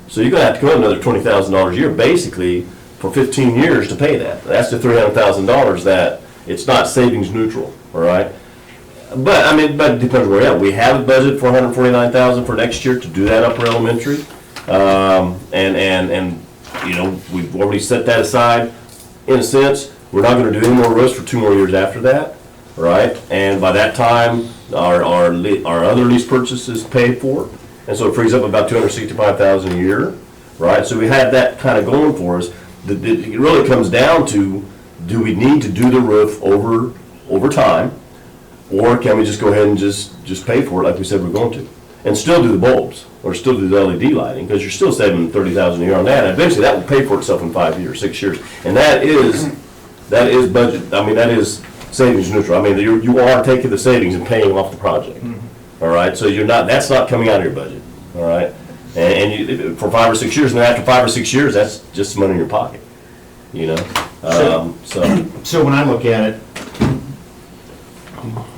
So you're going to have to come up another $20,000 a year, basically, for 15 years to pay that. That's the $300,000 that it's not savings neutral, all right? But it depends where we're at. We have a budget for $149,000 for next year to do that upper elementary, we've already set that aside. In a sense, we're not going to do any more roofs for 2 more years after that, right? And by that time, our other lease purchase is paid for, And so it frees up about $265,000 a year, right? So we had that kind of going for us. It really comes down to, do we need to do the roof over time? Or can we just go ahead and just pay for it like we said we're going to? And still do the bulbs, or still do the LED lighting, because you're still saving $30,000 a year on that. And eventually that will pay for itself in 5 years, 6 years. And that is budget, I mean, that is savings neutral. I mean, you are taking the savings and paying off the project. All right, so that's not coming out of your budget, all right? And for 5 or 6 years, and then after 5 or 6 years, that's just money in your pocket, you know? So when I look at it,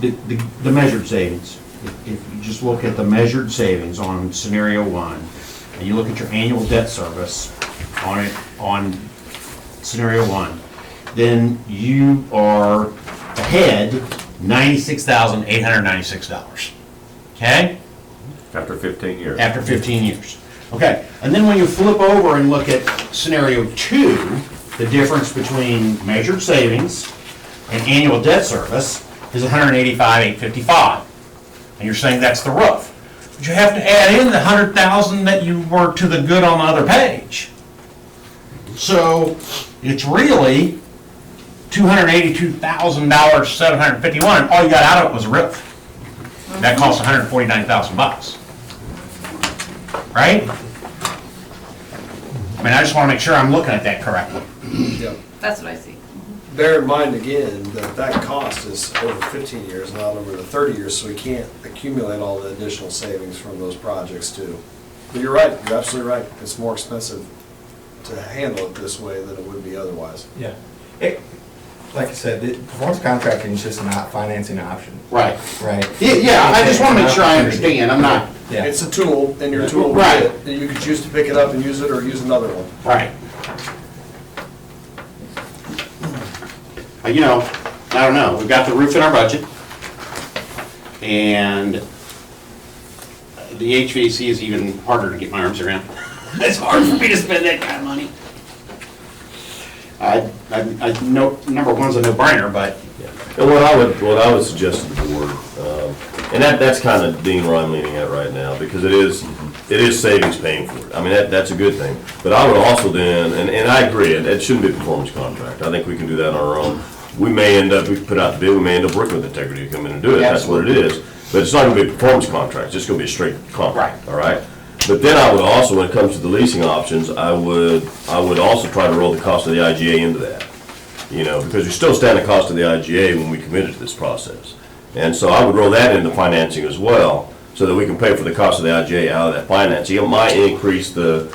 the measured savings, if you just look at the measured savings on scenario 1, and you look at your annual debt service on scenario 1, then you are ahead $96,896. Okay? After 15 years. After 15 years. Okay, and then when you flip over and look at scenario 2, the difference between measured savings and annual debt service is $185,855. And you're saying that's the roof. But you have to add in the $100,000 that you were to the good on the other page. So it's really $282,751, and all you got out of it was a roof. That cost $149,000. Right? I mean, I just want to make sure I'm looking at that correctly. That's what I see. Bear in mind again, that cost is over 15 years, not over the 30 years, so we can't accumulate all the additional savings from those projects too. But you're right, you're absolutely right. It's more expensive to handle it this way than it would be otherwise. Yeah. Like I said, performance contracting is just not financing option. Right. Right. Yeah, I just want to make sure I understand. I'm not. Yeah. It's a tool, and your tool, Right. and you can choose to pick it up and use it or use another one. Right. You know, I don't know. We've got the roof in our budget, and the HVAC is even harder to get my arms around. It's hard for me to spend that kind of money. I know number one's a no-brainer, but And what I would suggest to the board, and that's kind of Dean where I'm leaning at right now, because it is savings paying for it. I mean, that's a good thing. But I would also then, and I agree, it shouldn't be a performance contract. I think we can do that on our own. We may end up, we put out the bid, we may end up working with Integrity to come in and do it. That's what it is. But it's not going to be a performance contract. It's just going to be a straight contract. Right. All right? But then I would also, when it comes to the leasing options, I would also try to roll the cost of the IGA into that. You know, because we still stand the cost of the IGA when we committed to this process. And so I would roll that into financing as well, so that we can pay for the cost of the IGA out of that financing. It might increase the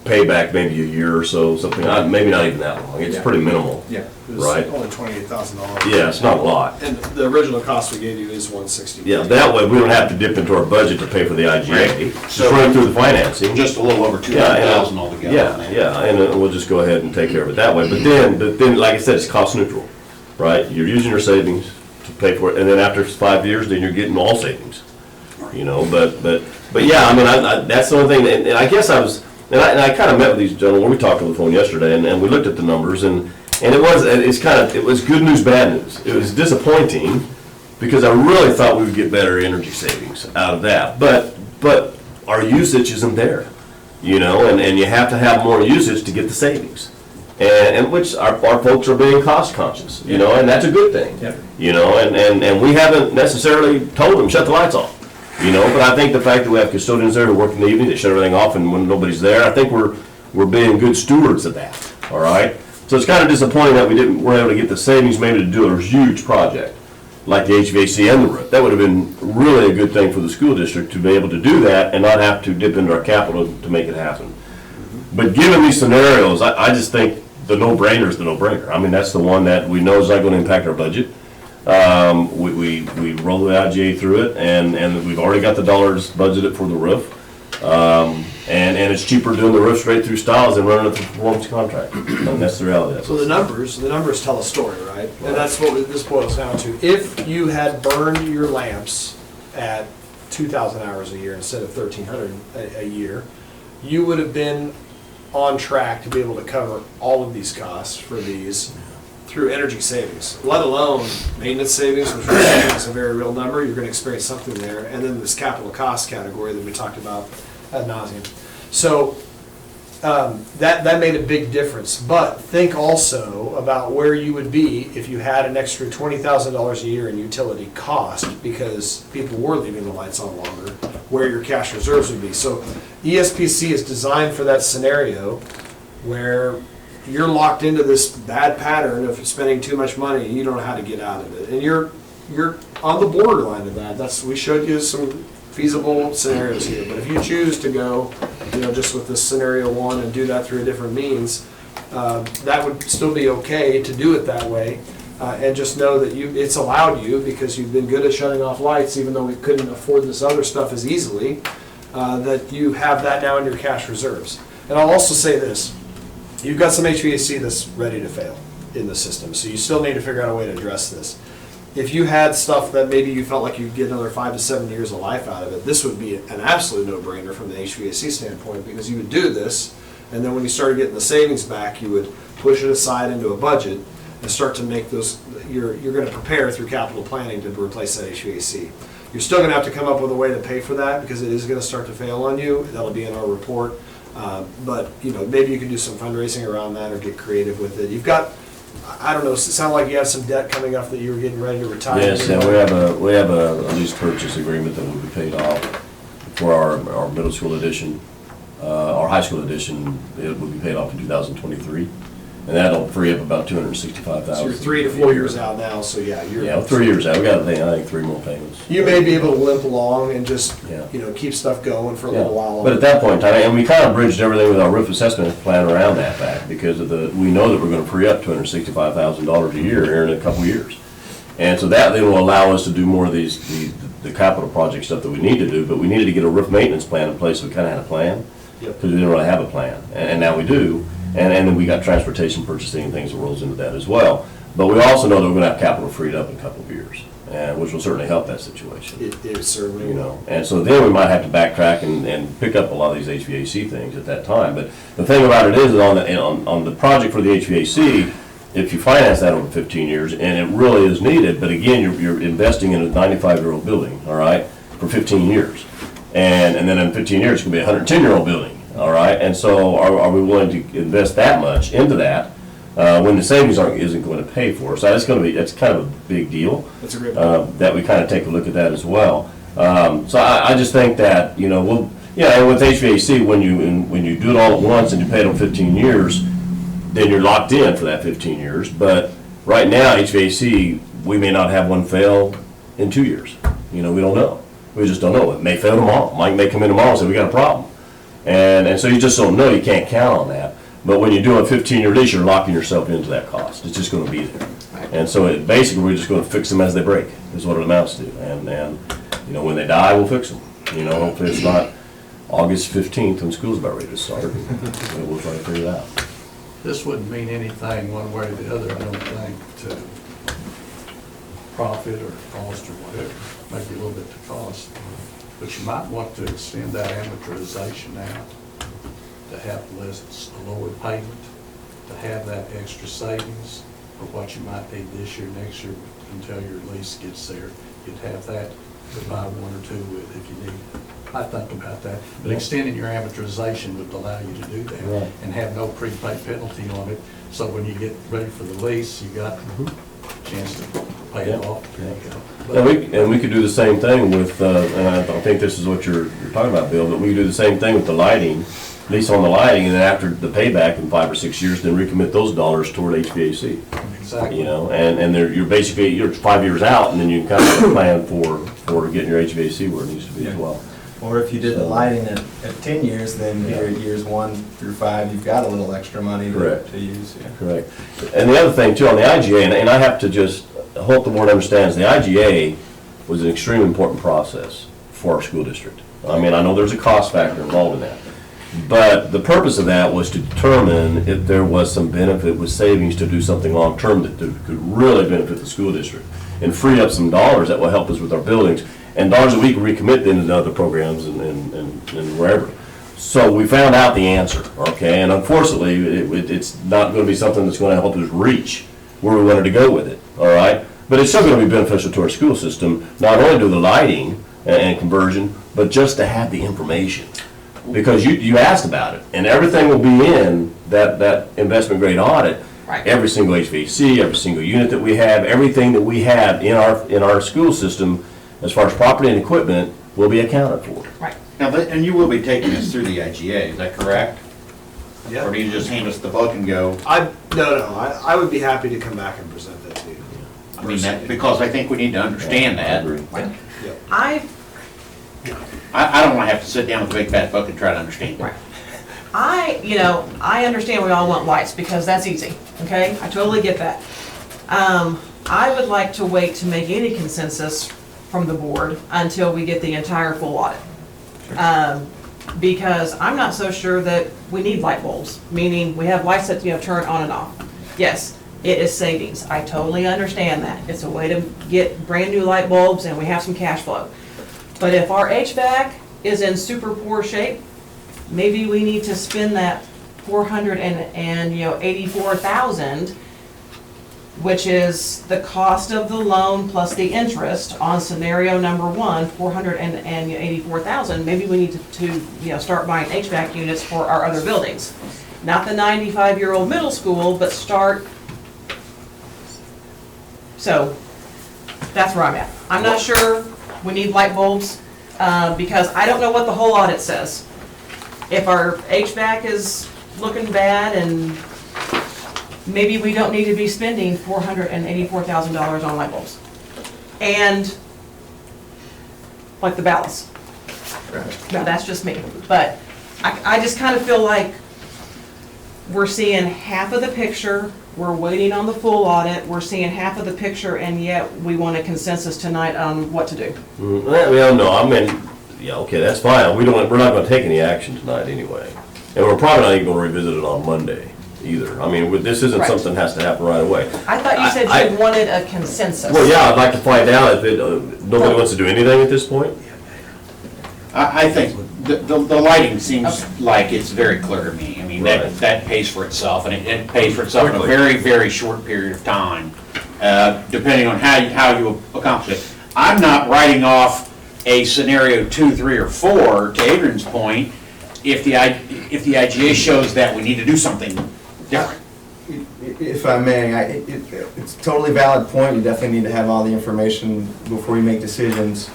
payback maybe a year or so, something, maybe not even that long. It's pretty minimal. Yeah. It was Right. only $28,000. Yeah, it's not a lot. And the original cost we gave you is $160. Yeah, that way we don't have to dip into our budget to pay for the IGA. Right. Just run it through the financing. just a little over $200,000 altogether. Yeah, and we'll just go ahead and take care of it that way. But then, like I said, it's cost neutral, right? You're using your savings to pay for it, and then after 5 years, then you're getting all savings. You know, but yeah, I mean, that's the only thing, and I guess I kind of met with these gentlemen, we talked on the phone yesterday, and we looked at the numbers, and it was good news, bad news. It was disappointing, because I really thought we would get better energy savings out of that, but our usage isn't there, you know, and you have to have more usage to get the savings. And which our folks are being cost conscious, you know, and that's a good thing. Yep. You know, and we haven't necessarily told them, shut the lights off. You know, but I think the fact that we have custodians there who work in the evening, they shut everything off, and when nobody's there, I think we're being good stewards of that, all right? So it's kind of disappointing that we weren't able to get the savings maybe to do a huge project, like the HVAC and the roof. That would have been really a good thing for the school district to be able to do that and not have to dip into our capital to make it happen. But given these scenarios, I just think the no-brainer is the no-brainer. I mean, that's the one that we know is not going to impact our budget. We roll the IGA through it, and we've already got the dollars budgeted for the roof. And it's cheaper doing the roof straight through Styles than running it through performance contract. And that's the reality. So the numbers tell a story, right? And that's what this boils down to. If you had burned your lamps at 2,000 hours a year instead of 1,300 a year, you would have been on track to be able to cover all of these costs for these through energy savings, let alone maintenance savings, which is a very real number. You're going to experience something there. And then this capital cost category that we talked about ad nauseum. So that made a big difference. But think also about where you would be if you had an extra $20,000 a year in utility cost because people were leaving the lights on longer, where your cash reserves would be. So ESPC is designed for that scenario where you're locked into this bad pattern of spending too much money and you don't know how to get out of it. And you're on the borderline of that. We showed you some feasible scenarios here. But if you choose to go, just with this scenario one and do that through a different means, that would still be okay to do it that way. And just know that it's allowed you because you've been good at shutting off lights, even though we couldn't afford this other stuff as easily, that you have that now in your cash reserves. And I'll also say this. You've got some HVAC that's ready to fail in the system, so you still need to figure out a way to address this. If you had stuff that maybe you felt like you'd get another 5 to 7 years of life out of it, this would be an absolute no-brainer from the HVAC standpoint, because you would do this, and then when you started getting the savings back, you would push it aside into a budget and start to make those, you're going to prepare through capital planning to replace that HVAC. You're still going to have to come up with a way to pay for that, because it is going to start to fail on you. That'll be in our report. But maybe you can do some fundraising around that or get creative with it. You've got, I don't know, it sounded like you had some debt coming up that you were getting ready to retire. Yes, and we have a lease purchase agreement that will be paid off for our middle school edition. Our high school edition, it will be paid off in 2023. And that'll free up about $265,000. So you're 3 to 4 years out now, so yeah, you're... Yeah, 3 years out. We got, I think, 3 more payments. You may be able to limp along and just, Yeah. keep stuff going for a Yeah. little while. But at that point in time, and we kind of bridged everything with our roof assessment plan around that fact, because we know that we're going to free up $265,000 a year here in a couple of years. And so that then will allow us to do more of the capital project stuff that we need to do, but we needed to get a roof maintenance plan in place, so we kind of had a plan. Yep. Because we didn't really have a plan, and now we do. And then we got transportation purchasing and things that rolls into that as well. But we also know that we're going to have capital freed up in a couple of years, and which will certainly help that situation. It certainly will. And so then we might have to backtrack and pick up a lot of these HVAC things at that time. But the thing about it is that on the project for the HVAC, if you finance that over 15 years, and it really is needed, but again, you're investing in a 95-year-old building, all right, for 15 years. And then in 15 years, it's going to be a 110-year-old building. All right, and so are we willing to invest that much into that when the savings isn't going to pay for it? So that's kind of a big deal. That's a great point. That we kind of take a look at that as well. So I just think that and with HVAC, when you do it all at once and you pay it on 15 years, then you're locked in for that 15 years. But right now, HVAC, we may not have one fail in 2 years. We don't know. We just don't know. It may fail tomorrow. Mike may come in tomorrow and say we got a problem. And so you just don't know, you can't count on that. But when you do a 15-year lease, you're locking yourself into that cost. It's just going to be there. And so basically, we're just going to fix them as they break, is what it amounts to. And when they die, we'll fix them. Hopefully it's not August 15th when school's about ready to start. We'll try to figure it out. This wouldn't mean anything one way or the other, I don't think, to profit or cost or whatever. Maybe a little bit to cost. But you might want to extend that amortization out to have a lower payment, to have that extra savings for what you might need this year, next year, until your lease gets there. You'd have that to buy 1 or 2 with if you need. I think about that. But extending your amortization would allow you to do that Right. and have no prepaid penalty on it. So when you get ready for the lease, you got a chance to pay it off. There you go. And we could do the same thing with, and I think this is what you're talking about, Bill, but we could do the same thing with the lighting, lease on the lighting, and then after the payback in 5 or 6 years, then recommit those dollars toward HVAC. Exactly. And you're 5 years out, and then you can kind of plan for getting your HVAC where it needs to be as well. Or if you did the lighting at 10 years, then here at years 1 through 5, you've got a little extra money Correct. to use. Yeah. Correct. And the other thing too, on the IGA, and I have to just hope the board understands, the IGA was an extremely important process for our school district. I mean, I know there's a cost factor involved in that. But the purpose of that was to determine if there was some benefit with savings to do something long-term that could really benefit the school district and free up some dollars that will help us with our buildings and dollars that we can recommit then to other programs and wherever. So we found out the answer, okay? And unfortunately, it's not going to be something that's going to help us reach where we wanted to go with it, all right? But it's still gonna be beneficial to our school system, not only to the lighting and conversion, but just to have the information. Because you asked about it, and everything will be in that investment grade audit. Right. Every single HVAC, every single unit that we have, everything that we have in our school system, as far as property and equipment, will be accounted for. Right. Now, and you will be taking this through the IGA, is that correct? Yeah. Or do you just hand us the book and go? I would be happy to come back and present that to you. I mean, that, because I think we need to understand that. I I don't want to have to sit down with a big fat book and try to understand it. Right. I understand we all want lights because that's easy, okay? I totally get that. I would like to wait to make any consensus from the board until we get the entire full audit. Because I'm not so sure that we need light bulbs, meaning we have lights that, turn on and off. Yes, it is savings. I totally understand that. It's a way to get brand-new light bulbs and we have some cash flow. But if our HVAC is in super poor shape, maybe we need to spend that $484,000, which is the cost of the loan plus the interest on scenario number one, $484,000. Maybe we need to start buying HVAC units for our other buildings. Not the 95-year-old middle school, but start. So that's where I'm at. I'm not sure we need light bulbs because I don't know what the whole audit says. If our HVAC is looking bad and maybe we don't need to be spending $484,000 on light bulbs. And like the ballast. Now, that's just me. But I just kind of feel like we're seeing half of the picture, we're waiting on the full audit, we're seeing half of the picture, and yet we want a consensus tonight on what to do. Well, no, yeah, okay, that's fine. We're not gonna take any action tonight anyway. And we're probably not even gonna revisit it on Monday either. I mean, this isn't Right. something that has to happen right away. I thought you said you wanted a consensus. Well, yeah, I'd like to find out if nobody wants to do anything at this point. I think the lighting seems like it's very clear to me. I mean, Right. that pays for itself, and it pays for itself in a Quickly. very, very short period of time, depending on how you accomplish it. I'm not writing off a scenario 2, 3, or 4, to Adrian's point, if the IGA shows that we need to do something different. If I may, it's a totally valid point. You definitely need to have all the information before you make decisions.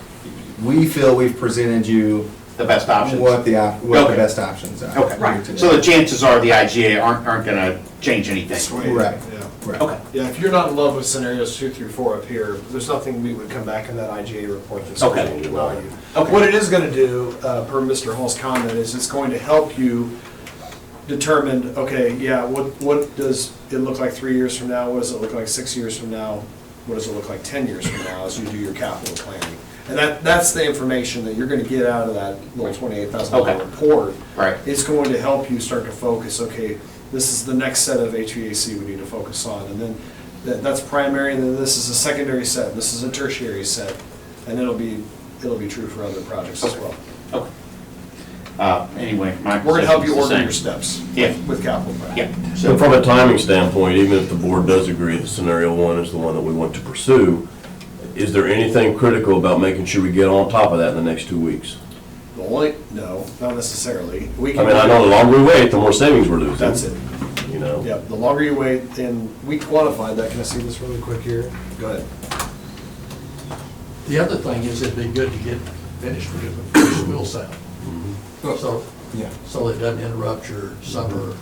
We feel we've presented you The best options. what the Okay. best options are. Okay, Right. so the chances are the IGA aren't gonna change anything. Right. Yeah. Right. Okay. Yeah, if you're not in love with scenarios 2 through 4 up here, there's nothing we would come back in that IGA report that's Okay. going to allow you. Okay. What it is going to do, per Mr. Hall's comment, is it's going to help you determine, okay, yeah, what does it look like 3 years from now? What does it look like 6 years from now? What does it look like 10 years from now as you do your capital planning? And that's the information that you're going to get out of that little $28,000 Okay. report. Right. It's going to help you start to focus, okay, this is the next set of HVAC we need to focus on. And then that's primary, and then this is a secondary set, this is a tertiary set. And it'll be true for other projects as well. Okay. Anyway, my We're going to help you position's the order your same. steps Yeah. with capital planning. Yeah. So from a timing standpoint, even if the board does agree that scenario one is the one that we want to pursue, is there anything critical about making sure we get on top of that in the next 2 weeks? No, not necessarily. We I can mean, I know the longer we wait, the more savings we're losing. That's it. You know? Yeah, the longer you wait, and we quantified that. Can I see this really quick here? Go ahead. The other thing is it'd be good to get finished with the school sale. So, Yeah. so it doesn't interrupt your summer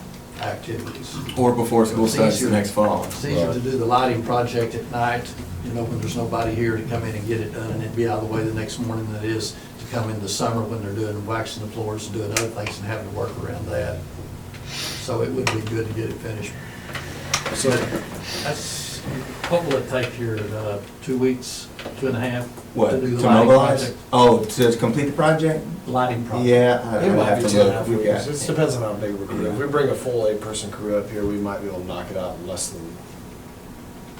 activities. Or before school starts next fall. It's easier to do the lighting project at night, when there's nobody here to come in and get it done, and it'd be out of the way the next morning than it is to come in the summer when they're doing, waxing the floors and doing other things and having to work around that. So it would be good to get it finished. So that's, what will it take here, 2 weeks, 2.5? What, To do the to lighting mobilize? project? Oh, to complete the project? Lighting project. Yeah, It I'd might have be to 2.5 look. We weeks. got- It depends on how big of a crew. If we bring a full 8-person crew up here, we might be able to knock it out in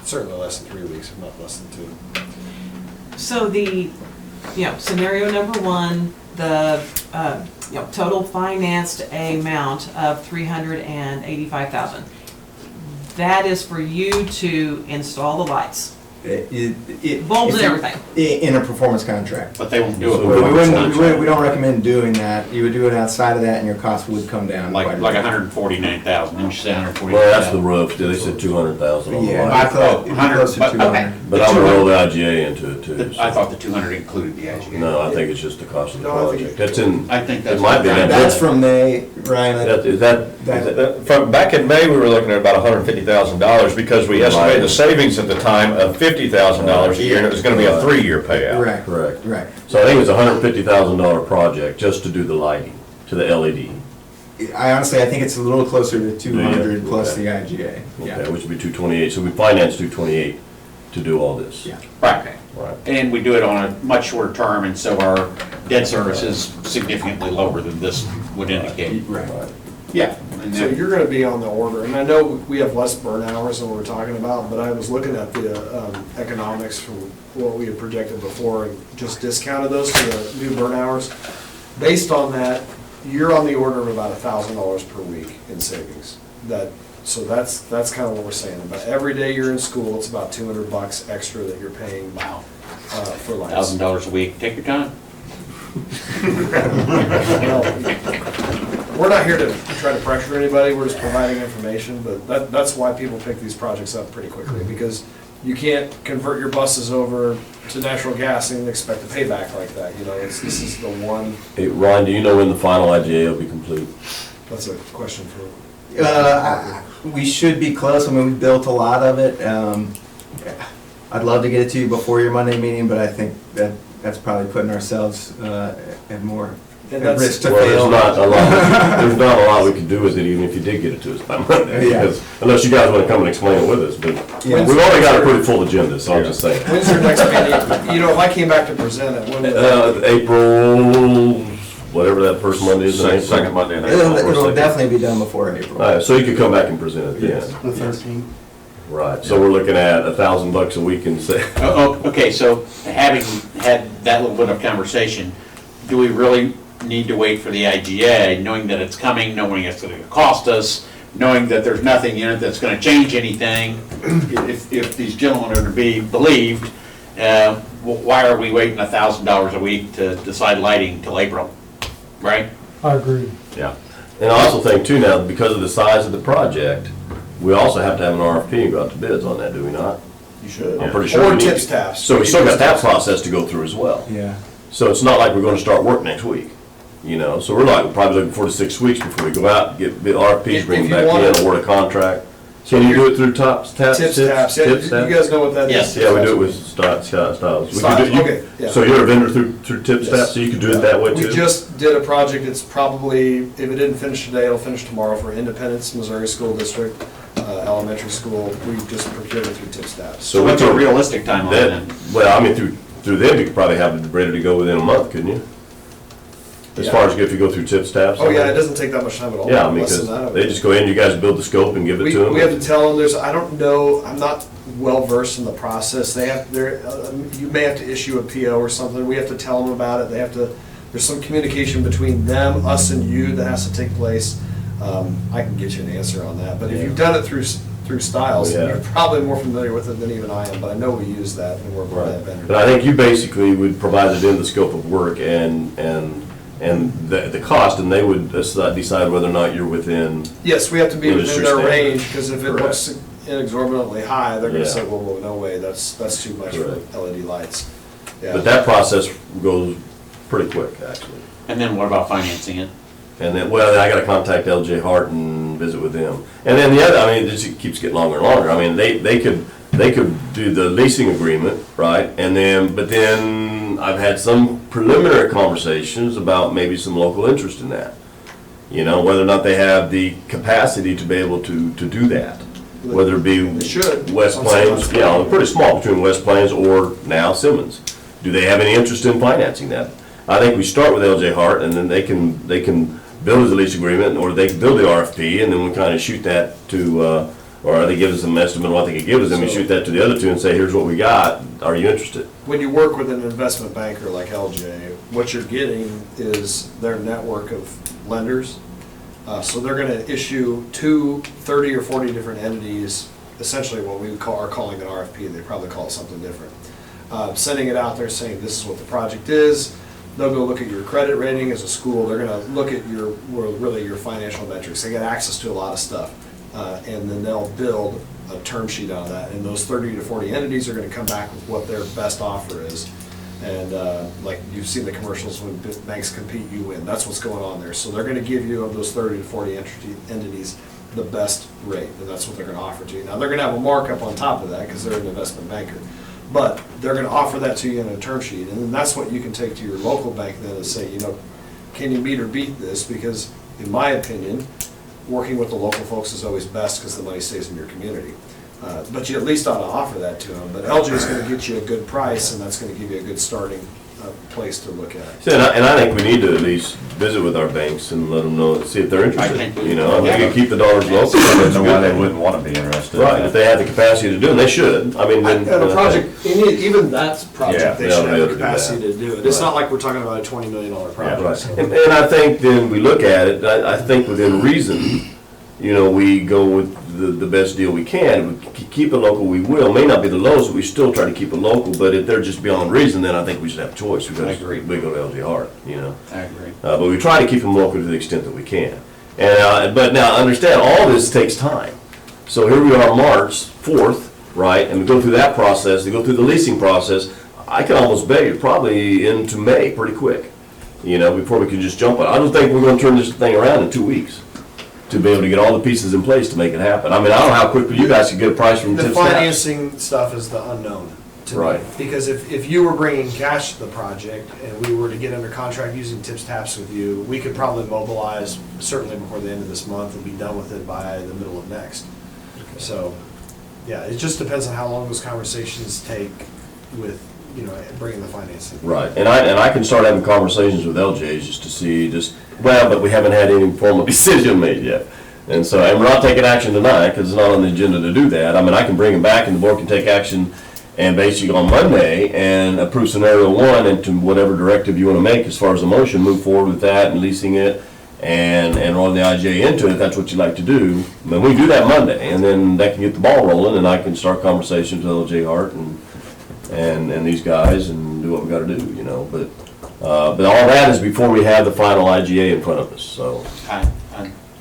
certainly less than 3 weeks, if not less than 2. So the, scenario number one, the, total financed amount of $385,000. that is for you to install the lights, It- bulbs if and you- everything. In a performance contract. But they won't do it. So We with wouldn't, we don't recommend doing that. You would do it outside of that and your cost would come down. quite Like a like bit. 149,000, didn't you say 149,000? Well, that's the roof, they said 200,000 on the Yeah, light. I thought it'd be 100, close to but- 200. But I'm gonna roll the IGA into it too. I so- thought the 200 included the IGA. No, I think it's just the cost of the No, I think project. That's in, I think that's. it might be that. That's from May, Ryan. Is that, From back in May, we were looking at about $150,000 because we estimated the savings at the time of $50,000 a year, and it was gonna be a 3-year payout. Right, correct. right. So I think it was a $150,000 project just to do the lighting, to the LED. I honestly, I think it's a little closer to 200 plus Okay. the IGA. Yeah. Okay, which would be 228, so we financed 228 to do all this. Yeah. Right. Right. And we do it on a much shorter term, and so our debt service is significantly lower than this would indicate. Right. Yeah. And So then- you're gonna be on the order, and I know we have less burn hours than we're talking about, but I was looking at the economics from what we had projected before and just discounted those to the new burn hours. Based on that, you're on the order of about $1,000 per week in savings. So that's kind of what we're saying. About every day you're in school, it's about $200 extra that you're paying Wow. For lights. $1,000 a week, take your time. Well, we're not here to try to pressure anybody, we're just providing information, but that's why people pick these projects up pretty quickly, because you can't convert your buses over to natural gas and expect a payback like that, you know, this is the one, Hey, Ryan, do you know when the final IGA will be complete? that's a question for. We should be close. I mean, we built a lot of it. I'd love to get it to you before your Monday meeting, but I think that's probably putting ourselves at more And at risk to Well, fail. there's not a lot we could do with it, even if you did get it to us by Monday, Yeah. because, unless you guys wanna come and explain it with us, but Yeah. we've already got a pretty full agenda, so I'm just saying. When's your next meeting? You know, if I came back to present it, when would that be? April, whatever that first Monday is in April. Second Monday in It'll April. definitely be done before April. All right, so you could come back and present it then. The 13th. Right, so we're looking at $1,000 a week and say, Okay, so having had that little bit of conversation, do we really need to wait for the IGA, knowing that it's coming, knowing it's gonna cost us, knowing that there's nothing in it that's gonna change anything? If these gentlemen are to be believed, why are we waiting $1,000 a week to decide lighting till April, right? I agree. yeah. And I also think too now, because of the size of the project, we also have to have an RFP and go out to bids on that, do we not? You should. I'm pretty sure Or we need to. tips taps. So we still got that process to go through as well. Yeah. So it's not like we're gonna start work next week, you know? So we're like, probably looking 4 to 6 weeks before we go out, get bid RFPs, bring If them you back wanna- in, award a contract. So you do it through taps? Tips taps, yeah, Tips you taps? guys know what that is? Yes. Yeah, we do it with Scott Styles. We could Styles, do- you- okay, yeah. So you're a vendor through Tips Yes. Taps, so you could do it that way too? We just did a project, it's probably, if it didn't finish today, it'll finish tomorrow for Independence, Missouri School District, elementary school. We just procured it through Tips Taps. So what's a realistic timeline That, then? well, I mean, through them, you could probably have it ready to go within a month, couldn't you? As Yeah. far as if you go through Tips Taps? Oh, yeah, it doesn't take that much time at all. Yeah, I mean, less because than that. they just go in, you guys build the scope and give it to them? We have to tell them, I don't know, I'm not well versed in the process. You may have to issue a PO or something. We have to tell them about it. There's some communication between them, us and you that has to take place. I can get you an answer on that, but if you've done it through Styles, Yeah. you're probably more familiar with it than even I am, but I know we use that and we're part of that vendor. But I think you basically would provide it in the scope of work and the cost, and they would decide whether or not you're within, Yes, we have to be within Industry their standard. range, because if it Correct. looks inexorbitantly high, they're gonna Yeah. say, well, no way, that's too much for Correct. LED lights. Yeah. but that process goes pretty quick, actually. And then what about financing it? And then, well, then I gotta contact LJ Hart and visit with them. And then the other, I mean, it just keeps getting longer and longer. I mean, they could do the leasing agreement, right? And then, but then I've had some preliminary conversations about maybe some local interest in that. You know, whether or not they have the capacity to be able to do that. Whether it be They should. West On Plains, some you know, pretty small between West Plains or now Simmons. Do they have any interest in financing that? I think we start with LJ Hart, and then they can build a lease agreement, or they can build the RFP, and then we kind of shoot that to, or they give us some estimate of what they could give us, and we shoot that to the other two and say, here's what we got, are you interested? When you work with an investment banker like LJ, what you're getting is their network of lenders. So they're gonna issue 30 or 40 different entities, essentially what we are calling an RFP, they probably call it something different. Sending it out there saying this is what the project is. They'll go look at your credit rating as a school, they're gonna look at really your financial metrics, they get access to a lot of stuff. And then they'll build a term sheet out of that, and those 30 to 40 entities are gonna come back with what their best offer is. And like you've seen the commercials, when banks compete, you win. That's what's going on there. So they're going to give you, of those 30 to 40 entities, the best rate, and that's what they're going to offer to you. Now, they're going to have a markup on top of that because they're an investment banker. But they're going to offer that to you in a term sheet. And then that's what you can take to your local bank then and say, you know, can you meet or beat this? Because in my opinion, working with the local folks is always best because the money stays in your community. But you at least ought to offer that to them. But LG is going to get you a good price, and that's going to give you a good starting place to look at. See, and I think we need to at least visit with our banks and let them know, see if they're interested, you know, we can keep the dollars local. I don't know why they wouldn't want to be interested. Right, if they have the capacity to do it, and they should, I mean. And a project, even that project, they Yeah, should they'll have be the able to do capacity that. to do it. It's Right. not like we're talking about a $20 million project. Right, so. and I think then we look at it, I think within reason, you know, we go with the best deal we can. If we keep it local, we will. May not be the lowest, but we still try to keep it local. But if they're just beyond reason, then I think we should have a choice. Because I agree. we go to LG Hart, you know. I agree. But we try to keep them local to the extent that we can. And but now understand, all this takes time. So here we are, March 4th, right? And we go through that process. They go through the leasing process. I can almost bet you probably into May, pretty quick. You know, before we can just jump on. I don't think we're going to turn this thing around in 2 weeks to be able to get all the pieces in place to make it happen. I mean, I don't know how quickly you guys can get a price from The Tips Taps. financing stuff is the unknown to me. Right. Because if you were bringing cash to the project and we were to get under contract using Tips Taps with you, we could probably mobilize certainly before the end of this month and be done with it by the middle of next. So, yeah, it just depends on how long those conversations take with, you know, bringing the financing. Right, and I can start having conversations with LJs just to see, but we haven't had any formal decision made yet. And so, and we're not taking action tonight, because it's not on the agenda to do that. I mean, I can bring them back, and the board can take action, and basically on Monday, and approve scenario one, and to whatever directive you want to make as far as the motion, move forward with that, and leasing it, and run the IJ into it, if that's what you'd like to do. But we do that Monday, and then that can get the ball rolling, and I can start conversations with LJ Hart and these guys, and do what we gotta do, you know, but all that is before we have the final IGA in front of us, so.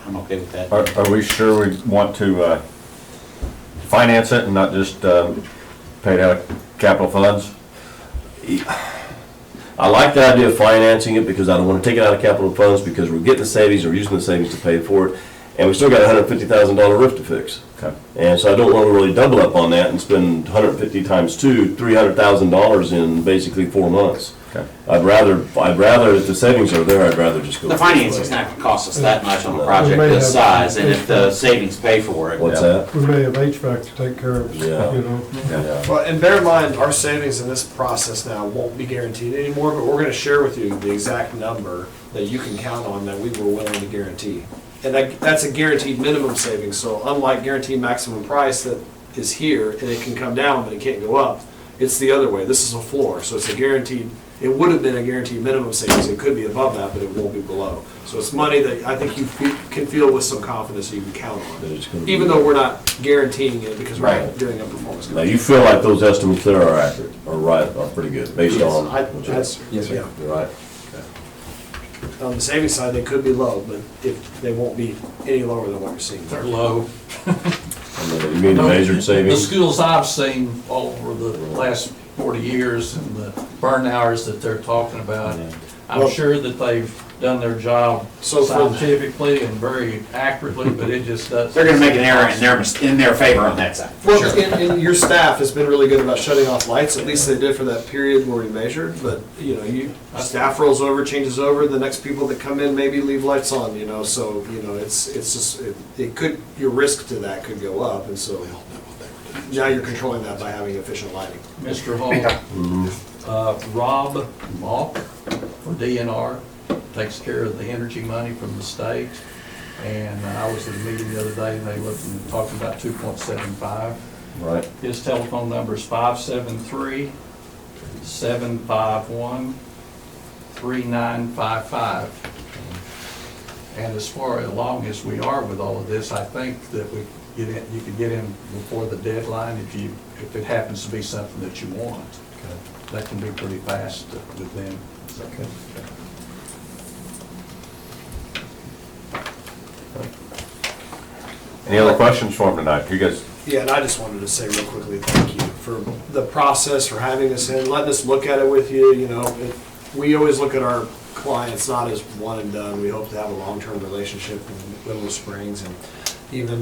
I'm okay with that. Are we sure we want to finance it and not just pay it out of capital funds? I like the idea of financing it because I don't wanna take it out of capital funds because we're getting the savings, or using the savings to pay for it, and we still got a $150,000 roof to fix. Okay. And so I don't wanna really double up on that and spend 150 times 2, $300,000 in basically 4 months. Okay. I'd rather, if the savings are there, I'd rather just go. The financing's not gonna cost us that much on a We project may this have- size, and if the savings pay for it. What's that? We may have HVAC to take care of, you Yeah. know. Yeah. Well, and bear in mind, our savings in this process now won't be guaranteed anymore, but we're gonna share with you the exact number that you can count on that we were willing to guarantee. And that's a guaranteed minimum savings, so unlike guaranteed maximum price that is here, and it can come down, but it can't go up, it's the other way. This is a floor, so it's a guaranteed, it would have been a guaranteed minimum savings, it could be above that, but it won't be below. So it's money that I think you can feel with some confidence that you can count That it's gonna on, be- even though we're not guaranteeing it because we're Right. not doing a performance. Now, you feel like those estimates there are accurate, are right, are pretty good, based on. Yes, Yes, sir. yeah. You're right. On the savings side, they could be low, but they won't be any lower than what you're seeing. They're low. You mean the measured The savings? schools I've seen all over the last 40 years and the burn hours that they're talking about, I'm Well- sure that they've done their job So for- scientifically and very accurately, but it just doesn't. They're gonna make an error in their favor on that side. Well, and your staff has been really good about shutting off lights, at least they did for that period where we measured, but, you know, staff rolls over, changes over, the next people that come in maybe leave lights on, you know, so, you know, it's just, it could, your risk to that could go up, and so now you're controlling that by having efficient lighting. Mr. Hall, Rob Malk for DNR takes care of the energy money from the state. And I was at a meeting the other day, and they were talking about 2.75. Right. His telephone number is 573-751-3955. And as far along as we are with all of this, I think that you could get in before the deadline if it happens to be something that you want. That can be pretty fast with them. Any other questions for him tonight? You guys, Yeah, and I just wanted to say real quickly, thank you for the process, for having us in, letting us look at it with you, you know. We always look at our clients not as one and done. We hope to have a long-term relationship in Little Springs, and even,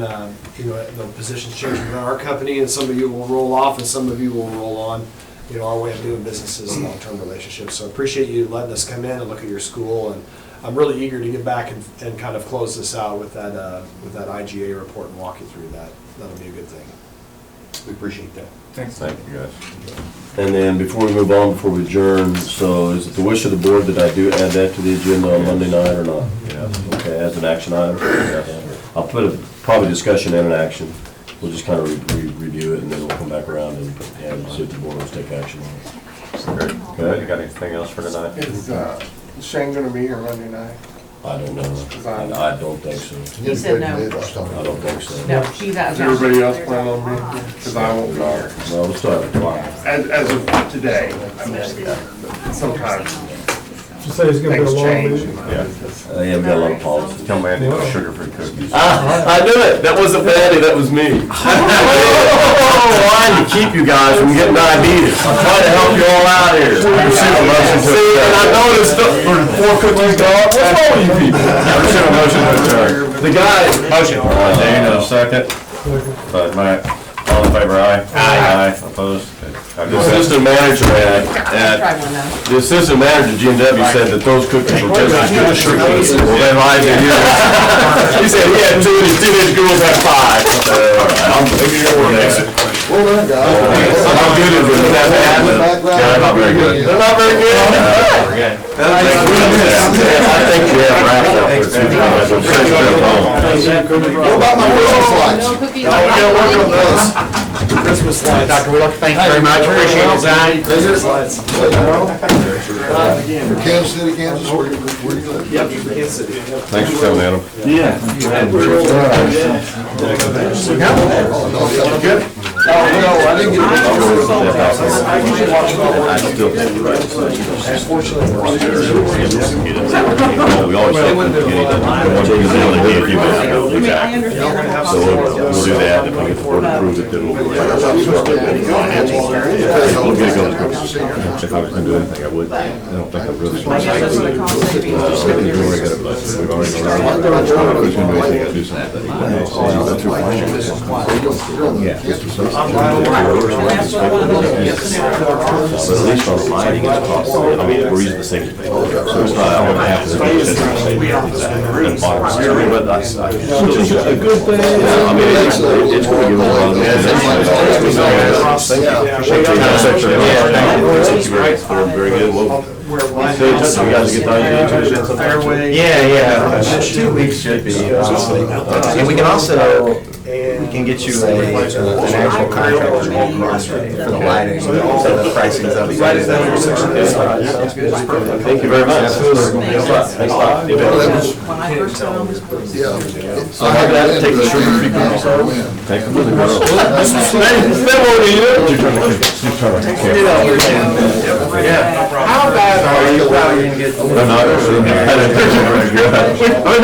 you know, the positions change within our company, and some of you will roll off and some of you will roll on. You know, our way of doing business is long-term relationships. So I appreciate you letting us come in and look at your school, and I'm really eager to get back and kind of close this out with that IGA report and walk you through that. That'll be a good thing. We appreciate that. thank you guys. And then before we move on, before we adjourn, so is it the wish of the board that I do add that to the agenda on Monday night or not? Yeah. Okay, as an action item? I'll put probably discussion and an action. We'll just kind of review it, and then we'll come back around and see if the board wants to take action on it. Good. You got anything else for tonight? Is Shane gonna be here Monday night? I don't know. I don't think so. He said no. I don't think so. No, she's out of Does town. everybody else plan on being here? Because I won't be here. Well, let's start with July. As of today, I mean, sometimes Did you say it's gonna be a things long change. meeting? Yeah, we got a lot of policies. Tell Mandy no sugar-free cookies. I knew it. That wasn't Mandy, that was me. Trying to keep you guys from getting diabetes. I'm trying to help you all out here. See, and I noticed for 4 cookies, dog, what's wrong with you people? Motion to adjourn. The guy. Motion. Dane, a second. Matt, all in favor, aye? Aye. Opposed? The assistant manager Try at, one now. the assistant manager, G&W, said that those cookies were just as good as street cookies. Well, they lied to you. He said he had 2 and his teenage girls had 5. I'm sure Well done, guys. How good is it? Is that bad? Yeah, not very good. They're not very good? I think we have wrapped up for 2 guys. I'm sure it's good home. What about my Christmas lights? No cookies. We gotta work on those. Christmas lights. Dr. Wheeler, thank you very much, appreciate your time. Christmas lights. Kansas City, Kansas, where you live? Yep, Kansas City. Thanks for coming, Adam. Oh, no, I didn't get We always say, I understand. so we'll do that, if we get the board to approve it, then we'll. We'll get it going. If I was gonna do anything, I would. I don't think I really. I guess that's what the cost savings. We've already. If I was gonna do anything, I'd do something. And that's what one of those scenarios. But at least on the lighting, it's cost, I mean, we're using the same thing. So it's not, I don't have to. But that's, which is a good thing. I mean, it's gonna give us a lot of. Very good. So you guys get done. Fairway. Yeah. 2 weeks should be. And we can also, we can get you an actual contractor for the lighting, so the pricing's up. Thank you very much. Thanks a lot. When I first got on this board. So I have to take the sugar-free cookies. Take them to the girls. They won't eat it. How bad are you? Probably gonna get. I'm not. I mean,